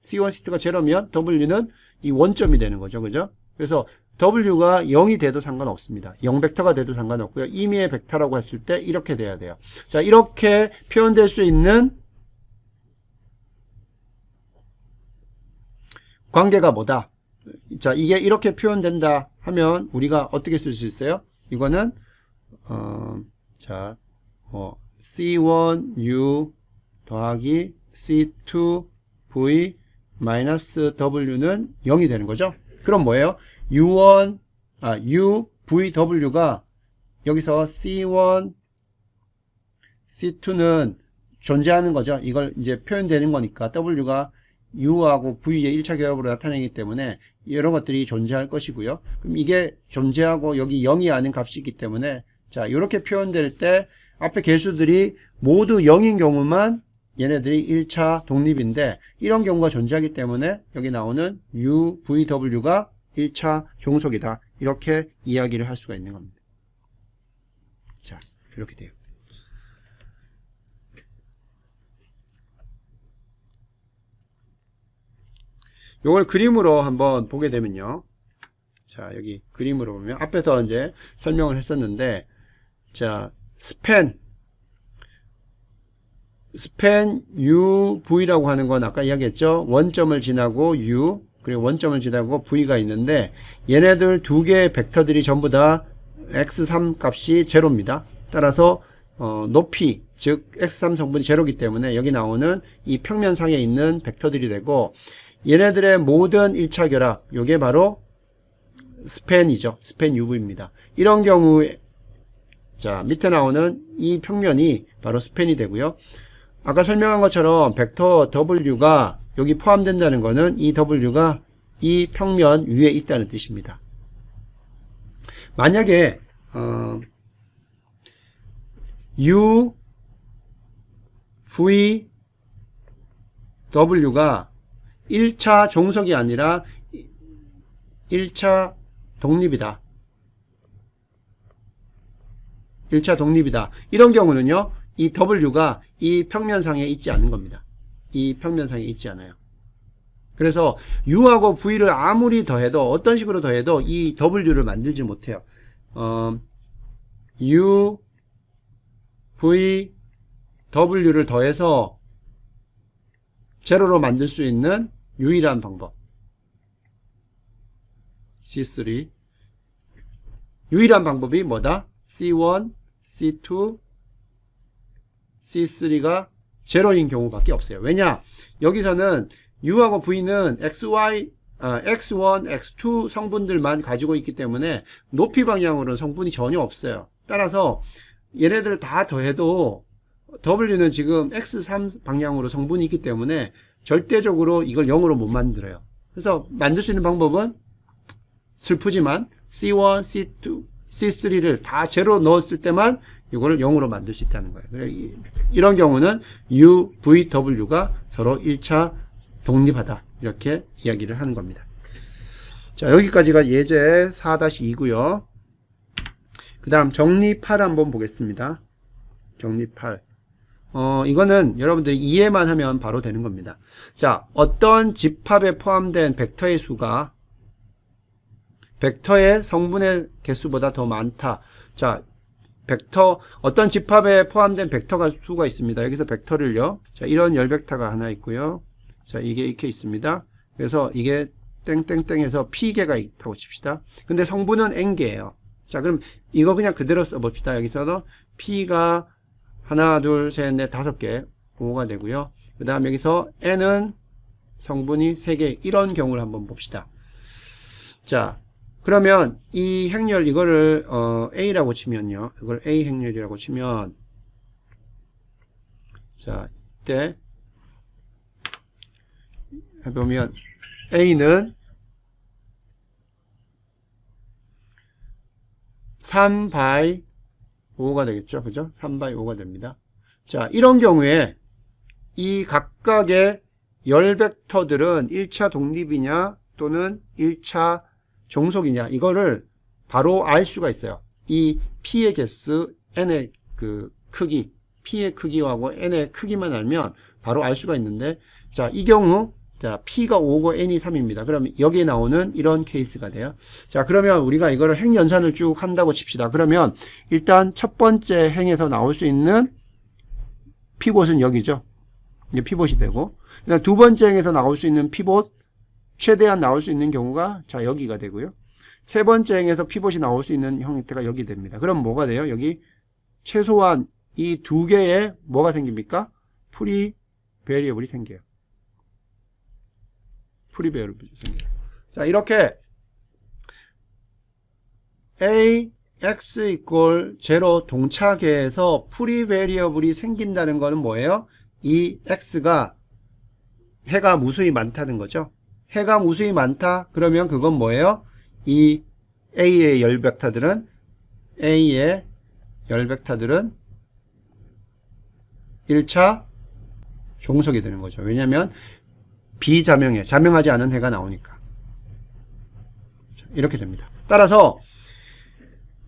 C1, C2가 제로면 W는 이 원점이 되는 거죠. 그죠? 그래서 W가 0이 돼도 상관없습니다. 0벡터가 돼도 상관없고요. 임의의 벡터라고 했을 때 이렇게 돼야 돼요. 자, 이렇게 표현될 수 있는 관계가 뭐다? 자, 이게 이렇게 표현된다 하면 우리가 어떻게 쓸 수 있어요? 이거는 C1U 더하기 C2V 마이너스 W는 0이 되는 거죠. 그럼 뭐예요? UVW가 여기서 C1, C2는 존재하는 거죠. 이걸 이제 표현되는 거니까 W가 U하고 V의 1차 결합으로 나타내기 때문에 이런 것들이 존재할 것이고요. 그럼 이게 존재하고 여기 0이 아닌 값이 있기 때문에 자, 이렇게 표현될 때 앞에 개수들이 모두 0인 경우만 얘네들이 1차 독립인데 이런 경우가 존재하기 때문에 여기 나오는 UVW가 1차 종속이다. 이렇게 이야기를 할 수가 있는 겁니다. 자, 이렇게 돼요. 요걸 그림으로 한번 보게 되면요. 자, 여기 그림으로 보면 앞에서 이제 설명을 했었는데 자, 스팬 UV라고 하는 건 아까 이야기했죠. 원점을 지나고 U 그리고 원점을 지나고 V가 있는데 얘네들 두 개의 벡터들이 전부 다 X3 값이 제로입니다. 따라서 높이 즉 X3 성분이 제로이기 때문에 여기 나오는 이 평면상에 있는 벡터들이 되고 얘네들의 모든 1차 결합 요게 바로 스팬이죠. 스팬 UV입니다. 이런 경우에 자, 밑에 나오는 이 평면이 바로 스팬이 되고요. 아까 설명한 것처럼 벡터 W가 여기 포함된다는 것은 이 W가 이 평면 위에 있다는 뜻입니다. 만약에 U, V, W가 1차 종속이 아니라 1차 독립이다. 1차 독립이다. 이런 경우는요. 이 W가 이 평면상에 있지 않은 겁니다. 이 평면상에 있지 않아요. 그래서 U하고 V를 아무리 더해도 어떤 식으로 더해도 이 W를 만들지 못해요. U, V, W를 더해서 제로로 만들 수 있는 유일한 방법. C3. 유일한 방법이 뭐다? C1, C2, C3가 제로인 경우밖에 없어요. 왜냐? 여기서는 U하고 V는 X1, X2 성분들만 가지고 있기 때문에 높이 방향으로는 성분이 전혀 없어요. 따라서 얘네들 다 더해도 W는 지금 X3 방향으로 성분이 있기 때문에 절대적으로 이걸 0으로 못 만들어요. 그래서 만들 수 있는 방법은 슬프지만 C1, C2, C3를 다 제로 넣었을 때만 이거를 0으로 만들 수 있다는 거예요. 이런 경우는 U, V, W가 서로 1차 독립하다. 이렇게 이야기를 하는 겁니다. 자, 여기까지가 예제 4-2고요. 그 다음 정리 8 한번 보겠습니다. 정리 8. 이거는 여러분들이 이해만 하면 바로 되는 겁니다. 자, 어떤 집합에 포함된 벡터의 수가 벡터의 성분의 개수보다 더 많다. 자, 벡터, 어떤 집합에 포함된 벡터가 수가 있습니다. 여기서 벡터를요. 자, 이런 열벡터가 하나 있고요. 자, 이게 이렇게 있습니다. 그래서 이게 땡땡땡에서 P개가 있다고 칩시다. 근데 성분은 N개예요. 자, 그럼 이거 그냥 그대로 써봅시다. 여기서도 P가 하나, 둘, 셋, 넷, 5개, 5가 되고요. 그 다음 여기서 N은 성분이 3개, 이런 경우를 한번 봅시다. 자, 그러면 이 행렬 이거를 A라고 치면요. 이걸 A 행렬이라고 치면 자, 이때 해보면 A는 3/5가 되겠죠. 그죠? 3/5가 됩니다. 자, 이런 경우에 이 각각의 열벡터들은 1차 독립이냐 또는 1차 종속이냐, 이거를 바로 알 수가 있어요. 이 P의 개수, N의 그 크기, P의 크기하고 N의 크기만 알면 바로 알 수가 있는데, 자, 이 경우, 자, P가 5고 N이 3입니다. 그럼 여기에 나오는 이런 케이스가 돼요. 자, 그러면 우리가 이거를 행연산을 쭉 한다고 칩시다. 그러면 일단 첫 번째 행에서 나올 수 있는 피봇은 여기죠. 이게 피봇이 되고, 그다음 두 번째 행에서 나올 수 있는 피봇, 최대한 나올 수 있는 경우가 자 여기가 되고요. 세 번째 행에서 피봇이 나올 수 있는 형태가 여기 됩니다. 그럼 뭐가 돼요? 여기 최소한 이 두 개의 뭐가 생깁니까? 프리 베리어블이 생겨요. 프리 베리어블이 생겨요. 자, 이렇게 A, X 이퀄 제로 동차계에서 프리 베리어블이 생긴다는 거는 뭐예요? 이 X가 해가 무수히 많다는 거죠. 해가 무수히 많다. 그러면 그건 뭐예요? 이 A의 열벡터들은 A의 열벡터들은 1차 종속이 되는 거죠. 왜냐하면 비자명해, 자명하지 않은 해가 나오니까. 이렇게 됩니다. 따라서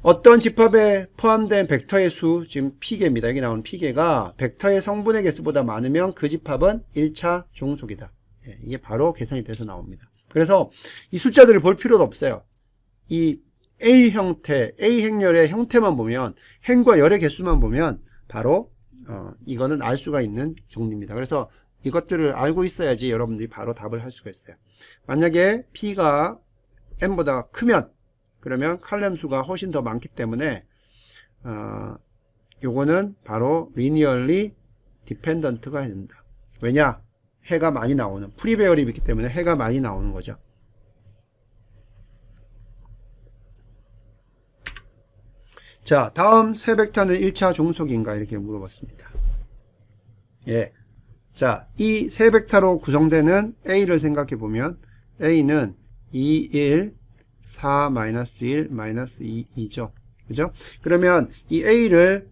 어떤 집합에 포함된 벡터의 수, 지금 P개입니다. 여기 나오는 P개가 벡터의 성분의 개수보다 많으면 그 집합은 1차 종속이다. 이게 바로 계산이 돼서 나옵니다. 그래서 이 숫자들을 볼 필요도 없어요. 이 A 형태, A 행렬의 형태만 보면, 행과 열의 개수만 보면 바로 이거는 알 수가 있는 정리입니다. 그래서 이것들을 알고 있어야지 여러분들이 바로 답을 할 수가 있어요. 만약에 P가 N보다 크면, 그러면 칼럼 수가 훨씬 더 많기 때문에 요거는 바로 linearly dependent가 된다. 왜냐? 해가 많이 나오는, 프리베어립이 있기 때문에 해가 많이 나오는 거죠. 자, 다음 세 벡터는 1차 종속인가 이렇게 물어봤습니다. 예. 자, 이 세 벡터로 구성되는 A를 생각해 보면 A는 2, 1, 4, -1, -2, 2죠. 그죠? 그러면 이 A를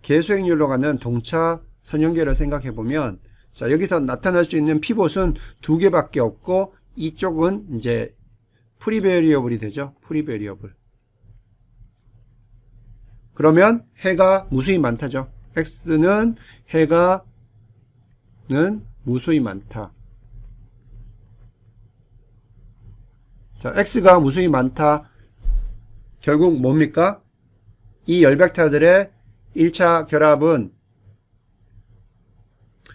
개수행률로 가는 동차 선형계를 생각해 보면, 자, 여기서 나타날 수 있는 피봇은 두 개밖에 없고, 이쪽은 이제 프리베리어블이 되죠. 프리베리어블. 그러면 해가 무수히 많다죠. X는 해가는 무수히 많다. 자, X가 무수히 많다. 결국 뭡니까? 이 열벡터들의 1차 결합은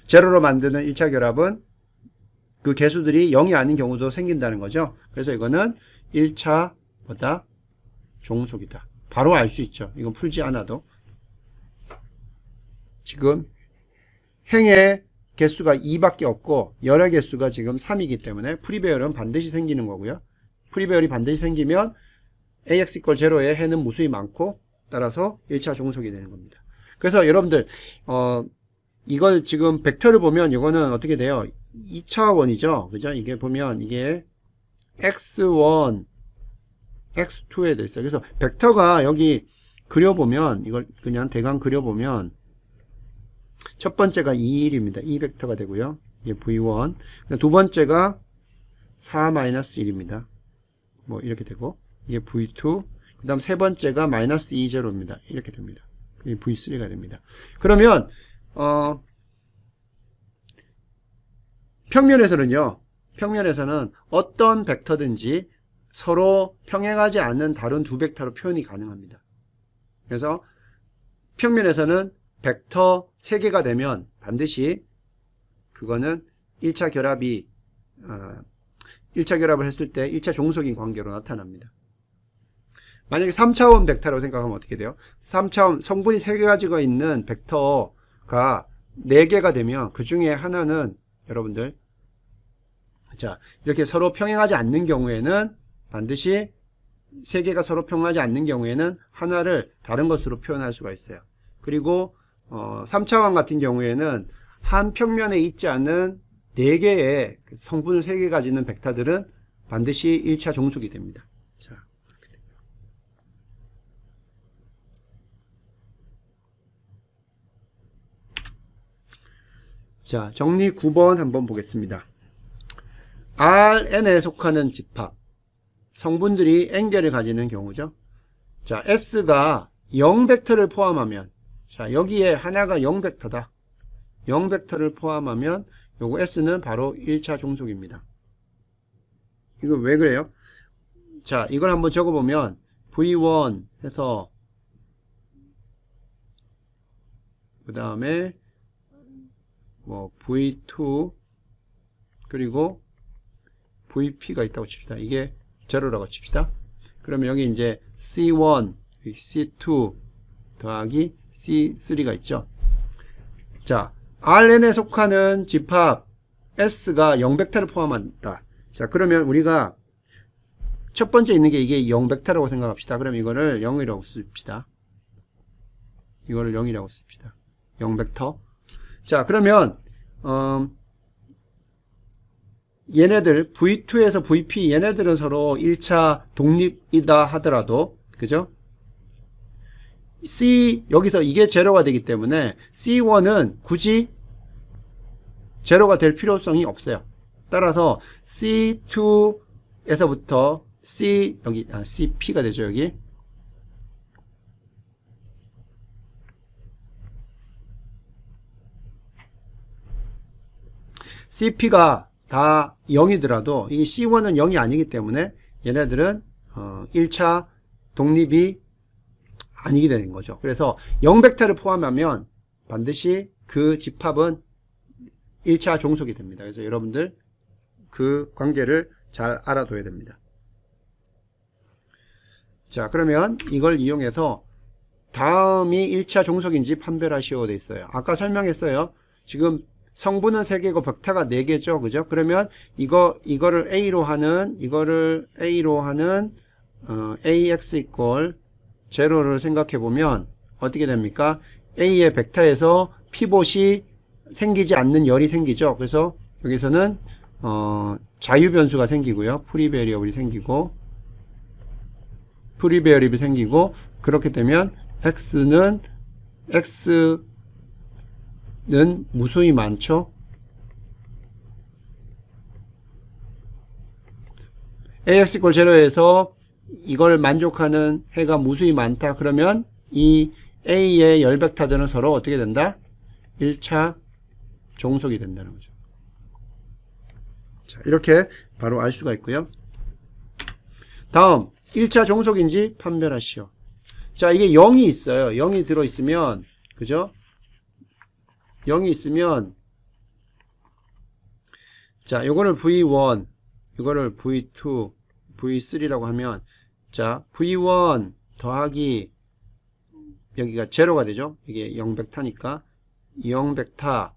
제로로 만드는 1차 결합은 그 개수들이 0이 아닌 경우도 생긴다는 거죠. 그래서 이거는 1차 보다 종속이다. 바로 알 수 있죠. 이건 풀지 않아도. 지금 행의 개수가 2밖에 없고 열의 개수가 지금 3이기 때문에 프리배열은 반드시 생기는 거고요. 프리배열이 반드시 생기면 ax = 0에 해는 무수히 많고 따라서 1차 종속이 되는 겁니다. 그래서 여러분들 이걸 지금 벡터를 보면 이거는 어떻게 돼요? 2차원이죠. 그죠? 이게 보면 이게 x1, x2에 돼 있어요. 그래서 벡터가 여기 그려보면 이걸 그냥 대강 그려보면 첫 번째가 2, 1입니다. 2벡터가 되고요. 이게 v1. 두 번째가 4-1입니다. 뭐 이렇게 되고 이게 v2. 그 다음 세 번째가 -2, 0입니다. 이렇게 됩니다. 이게 v3가 됩니다. 그러면 평면에서는 어떤 벡터든지 서로 평행하지 않는 다른 두 벡터로 표현이 가능합니다. 그래서 평면에서는 벡터 3개가 되면 반드시 그거는 1차 결합을 했을 때 1차 종속인 관계로 나타납니다. 만약에 3차원 벡터라고 생각하면 어떻게 돼요? 3차원 성분이 3가지가 있는 벡터가 4개가 되면 그 중에 하나는 여러분들 자 이렇게 서로 평행하지 않는 경우에는 반드시 3개가 서로 평행하지 않는 경우에는 하나를 다른 것으로 표현할 수가 있어요. 그리고 3차원 같은 경우에는 한 평면에 있지 않은 4개의 성분을 3개 가지는 벡터들은 반드시 1차 종속이 됩니다. 자, 정리 9번 한번 보겠습니다. Rn에 속하는 집합 성분들이 n개를 가지는 경우죠. 자, S가 0벡터를 포함하면 자, 여기에 하나가 0벡터다. 0벡터를 포함하면 요거 S는 바로 1차 종속입니다. 이거 왜 그래요? 자, 이걸 한번 적어보면 V1 해서 그 다음에 뭐 V2 그리고 VP가 있다고 칩시다. 이게 제로라고 칩시다. 그러면 여기 이제 C1, C2 더하기 C3가 있죠. 자, Rn에 속하는 집합 S가 0벡터를 포함한다. 자, 그러면 우리가 첫 번째 있는 게 이게 0벡터라고 생각합시다. 그럼 이거를 0이라고 씁시다. 이거를 0이라고 씁시다. 0벡터. 자, 그러면 얘네들 V2에서 VP 얘네들은 서로 1차 독립이다 하더라도 그죠? C 여기서 이게 제로가 되기 때문에 C1은 굳이 제로가 될 필요성이 없어요. 따라서 C2에서부터 C 여기 CP가 되죠. 여기 CP가 다 0이더라도 이 C1은 0이 아니기 때문에 얘네들은 1차 독립이 아니게 되는 거죠. 그래서 0벡터를 포함하면 반드시 그 집합은 1차 종속이 됩니다. 그래서 여러분들 그 관계를 잘 알아둬야 됩니다. 자, 그러면 이걸 이용해서 다음이 1차 종속인지 판별하시오 돼 있어요. 아까 설명했어요. 지금 성분은 3개고 벡터가 4개죠. 그죠? 그러면 이거를 A로 하는 AX = 0를 생각해 보면 어떻게 됩니까? A의 벡터에서 피봇이 생기지 않는 열이 생기죠. 그래서 여기서는 자유 변수가 생기고요. 프리 베리어블이 생기고 그렇게 되면 X는 무수히 많죠. AX = 0에서 이걸 만족하는 해가 무수히 많다. 그러면 이 A의 열 벡터들은 서로 어떻게 된다? 1차 종속이 된다는 거죠. 자, 이렇게 바로 알 수가 있고요. 다음 1차 종속인지 판별하시오. 자, 이게 0이 있어요. 0이 들어있으면 그죠? 0이 있으면 자, 요거를 V1, 이거를 V2, V3라고 하면, 자, V1 더하기, 여기가 제로가 되죠? 이게 0벡터니까, 0벡터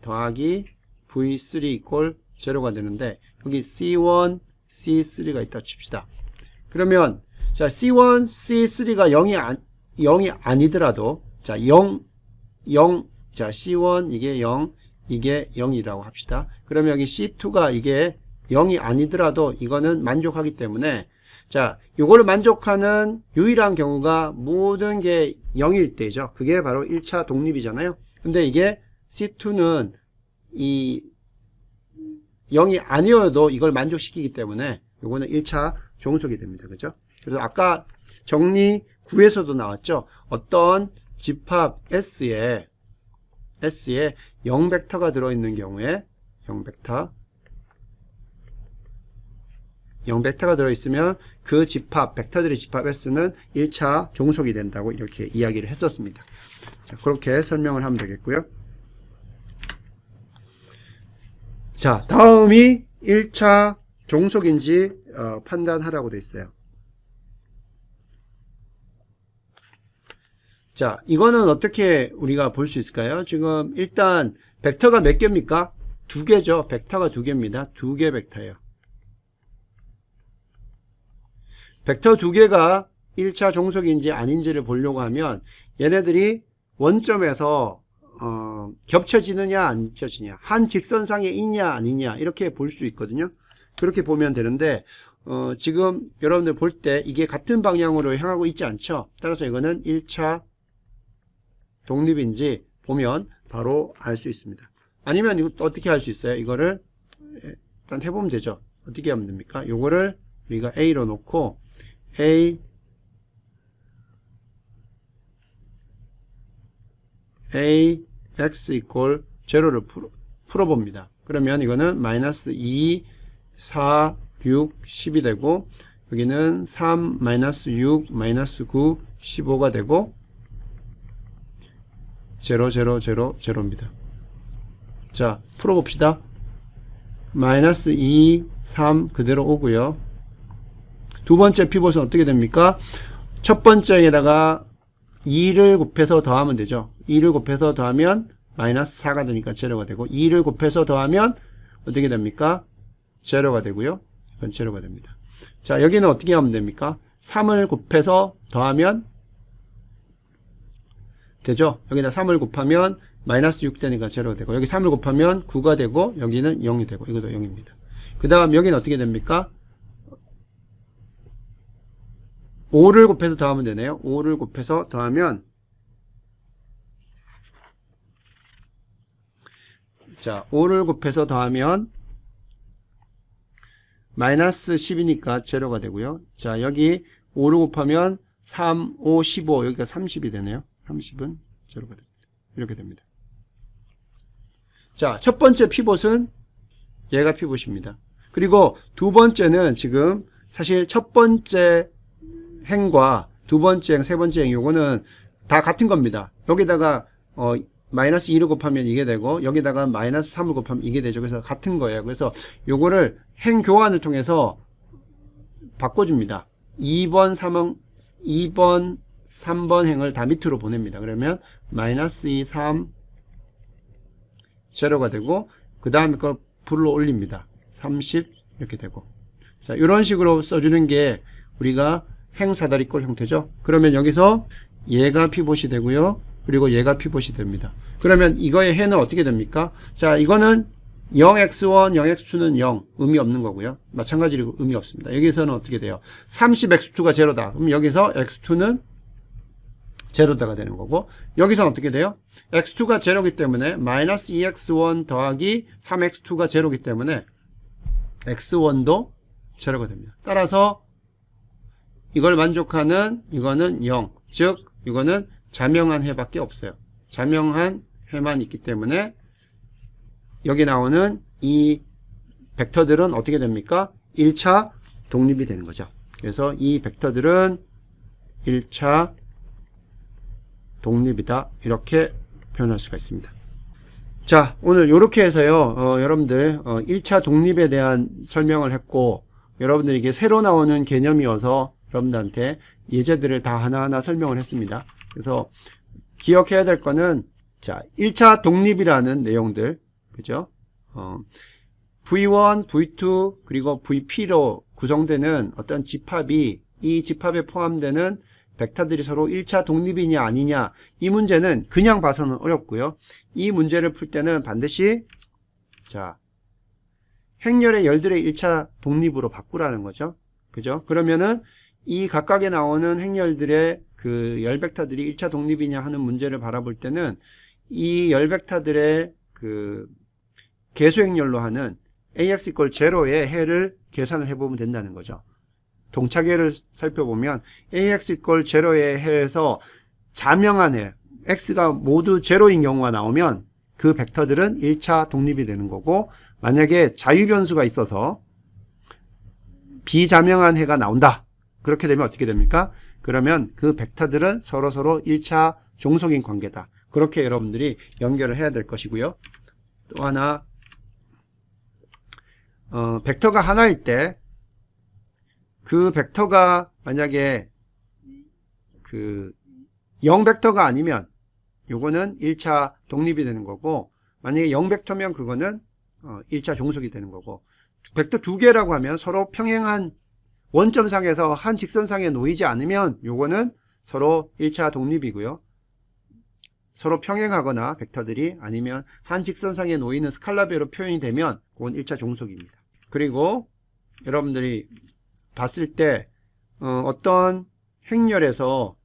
더하기 V3 이꼴 제로가 되는데, 여기 C1, C3가 있다 칩시다. 그러면, 자, C1, C3가 0이 아니더라도, 자, 0, 자, C1 이게 0, 이게 0이라고 합시다. 그러면 여기 C2가 이게 0이 아니더라도 이거는 만족하기 때문에, 자, 요거를 만족하는 유일한 경우가 모든 게 0일 때죠. 그게 바로 1차 독립이잖아요. 근데 이게 C2는 이 0이 아니어도 이걸 만족시키기 때문에 요거는 1차 종속이 됩니다. 그죠? 그래서 아까 정리 9에서도 나왔죠. 어떤 집합 S에 0벡터가 들어있는 경우에 0벡터가 들어있으면 그 집합, 벡터들의 집합 S는 1차 종속이 된다고 이렇게 이야기를 했었습니다. 자, 그렇게 설명을 하면 되겠고요. 자, 다음이 1차 종속인지 판단하라고 되어 있어요. 자, 이거는 어떻게 우리가 볼 수 있을까요? 지금 일단 벡터가 몇 개입니까? 2개죠. 벡터가 2개입니다. 2개 벡터예요. 벡터 2개가 1차 종속인지 아닌지를 보려고 하면 얘네들이 원점에서 겹쳐지느냐 안 겹쳐지냐, 한 직선상에 있냐 아니냐 이렇게 볼 수 있거든요. 그렇게 보면 되는데 지금 여러분들 볼 때 이게 같은 방향으로 향하고 있지 않죠. 따라서 이거는 1차 독립인지 보면 바로 알 수 있습니다. 아니면 이거 어떻게 할 수 있어요? 이거를 일단 해보면 되죠. 어떻게 하면 됩니까? 요거를 우리가 A로 놓고 X 이꼴 제로를 풀어봅니다. 그러면 이거는 마이너스 2, 4, 6, 10이 되고 여기는 3, 마이너스 6, 마이너스 9, 15가 되고 0, 0, 0, 0입니다. 자, 풀어봅시다. 마이너스 2, 3 그대로 오고요. 두 번째 피봇은 어떻게 됩니까? 첫 번째에다가 2를 곱해서 더하면 되죠. 2를 곱해서 더하면 마이너스 4가 되니까 제로가 되고 2를 곱해서 더하면 어떻게 됩니까? 제로가 되고요. 이건 제로가 됩니다. 자, 여기는 어떻게 하면 됩니까? 3을 곱해서 더하면 되죠. 여기다 3을 곱하면 마이너스 6 되니까 제로가 되고 여기 3을 곱하면 9가 되고 여기는 0이 되고 이것도 0입니다. 그 다음 여기는 어떻게 됩니까? 5를 곱해서 더하면 되네요. 5를 곱해서 더하면 자, 5를 곱해서 더하면 마이너스 10이니까 제로가 되고요. 자, 여기 5를 곱하면 3, 5, 15 여기가 30이 되네요. 30은 제로가 됩니다. 이렇게 됩니다. 자, 첫 번째 피봇은 얘가 피봇입니다. 그리고 두 번째는 지금 사실 첫 번째 행과 두 번째 행, 세 번째 행 요거는 다 같은 겁니다. 여기다가 마이너스 2를 곱하면 이게 되고 여기다가 마이너스 3을 곱하면 이게 되죠. 그래서 같은 거예요. 그래서 요거를 행 교환을 통해서 바꿔줍니다. 2번, 3번 행을 다 밑으로 보냅니다. 그러면 마이너스 2, 3 제로가 되고 그 다음에 걸 불러 올립니다. 30 이렇게 되고 자, 이런 식으로 써주는 게 우리가 행 사다리꼴 형태죠. 그러면 여기서 얘가 피봇이 되고요. 그리고 얘가 피봇이 됩니다. 그러면 이거의 해는 어떻게 됩니까? 자, 이거는 0x1, 0x2는 0 의미 없는 거고요. 마찬가지로 의미 없습니다. 여기서는 어떻게 돼요? 30x2가 제로다. 그럼 여기서 x2는 제로다가 되는 거고 여기서는 어떻게 돼요? x2가 제로기 때문에 마이너스 2x1 더하기 3x2가 제로기 때문에 x1도 제로가 됩니다. 따라서 이걸 만족하는 이거는 0. 즉 이거는 자명한 해밖에 없어요. 자명한 해만 있기 때문에 여기 나오는 이 벡터들은 어떻게 됩니까? 1차 독립이 되는 거죠. 그래서 이 벡터들은 1차 독립이다. 이렇게 표현할 수가 있습니다. 자, 오늘 이렇게 해서요, 여러분들 1차 독립에 대한 설명을 했고, 여러분들이 이게 새로 나오는 개념이어서 여러분들한테 예제들을 다 하나하나 설명을 했습니다. 그래서 기억해야 될 거는, 자, 1차 독립이라는 내용들, 그죠? V1, V2, 그리고 VP로 구성되는 어떤 집합이, 이 집합에 포함되는 벡터들이 서로 1차 독립이냐 아니냐, 이 문제는 그냥 봐서는 어렵고요. 이 문제를 풀 때는 반드시, 자, 행렬의 열들의 1차 독립으로 바꾸라는 거죠. 그죠? 그러면은 이 각각에 나오는 행렬들의 그 열 벡터들이 1차 독립이냐 하는 문제를 바라볼 때는 이 열 벡터들의 그 개수 행렬로 하는 ax = 0의 해를 계산을 해보면 된다는 거죠. 동차계를 살펴보면 ax = 0의 해에서 자명한 해, x가 모두 0인 경우가 나오면 그 벡터들은 1차 독립이 되는 거고, 만약에 자유변수가 있어서 비자명한 해가 나온다. 그렇게 되면 어떻게 됩니까? 그러면 그 벡터들은 서로서로 1차 종속인 관계다. 그렇게 여러분들이 연결을 해야 될 것이고요. 또 하나, 벡터가 하나일 때 그 벡터가 만약에 그 0벡터가 아니면 요거는 1차 독립이 되는 거고, 만약에 0벡터면 그거는 1차 종속이 되는 거고, 벡터 두 개라고 하면 서로 평행한 원점상에서 한 직선상에 놓이지 않으면 요거는 서로 1차 독립이고요. 서로 평행하거나 벡터들이 아니면 한 직선상에 놓이는 스칼라별로 표현이 되면 그건 1차 종속입니다. 그리고 여러분들이 봤을 때 어떤 행렬에서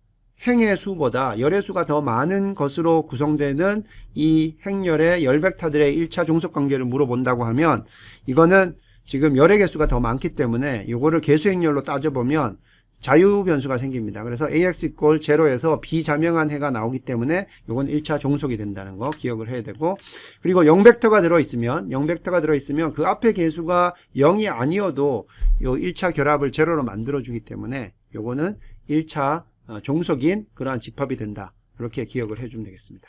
행의 수보다 열의 수가 더 많은 것으로 구성되는 이 행렬의 열 벡터들의 1차 종속 관계를 물어본다고 하면, 이거는 지금 열의 개수가 더 많기 때문에 요거를 개수 행렬로 따져보면 자유 변수가 생깁니다. 그래서 ax = 0에서 비자명한 해가 나오기 때문에 요건 1차 종속이 된다는 거 기억을 해야 되고, 그리고 0벡터가 들어있으면 그 앞에 개수가 0이 아니어도 요 1차 결합을 0로 만들어주기 때문에 요거는 1차 종속인 그러한 집합이 된다. 이렇게 기억을 해주면 되겠습니다.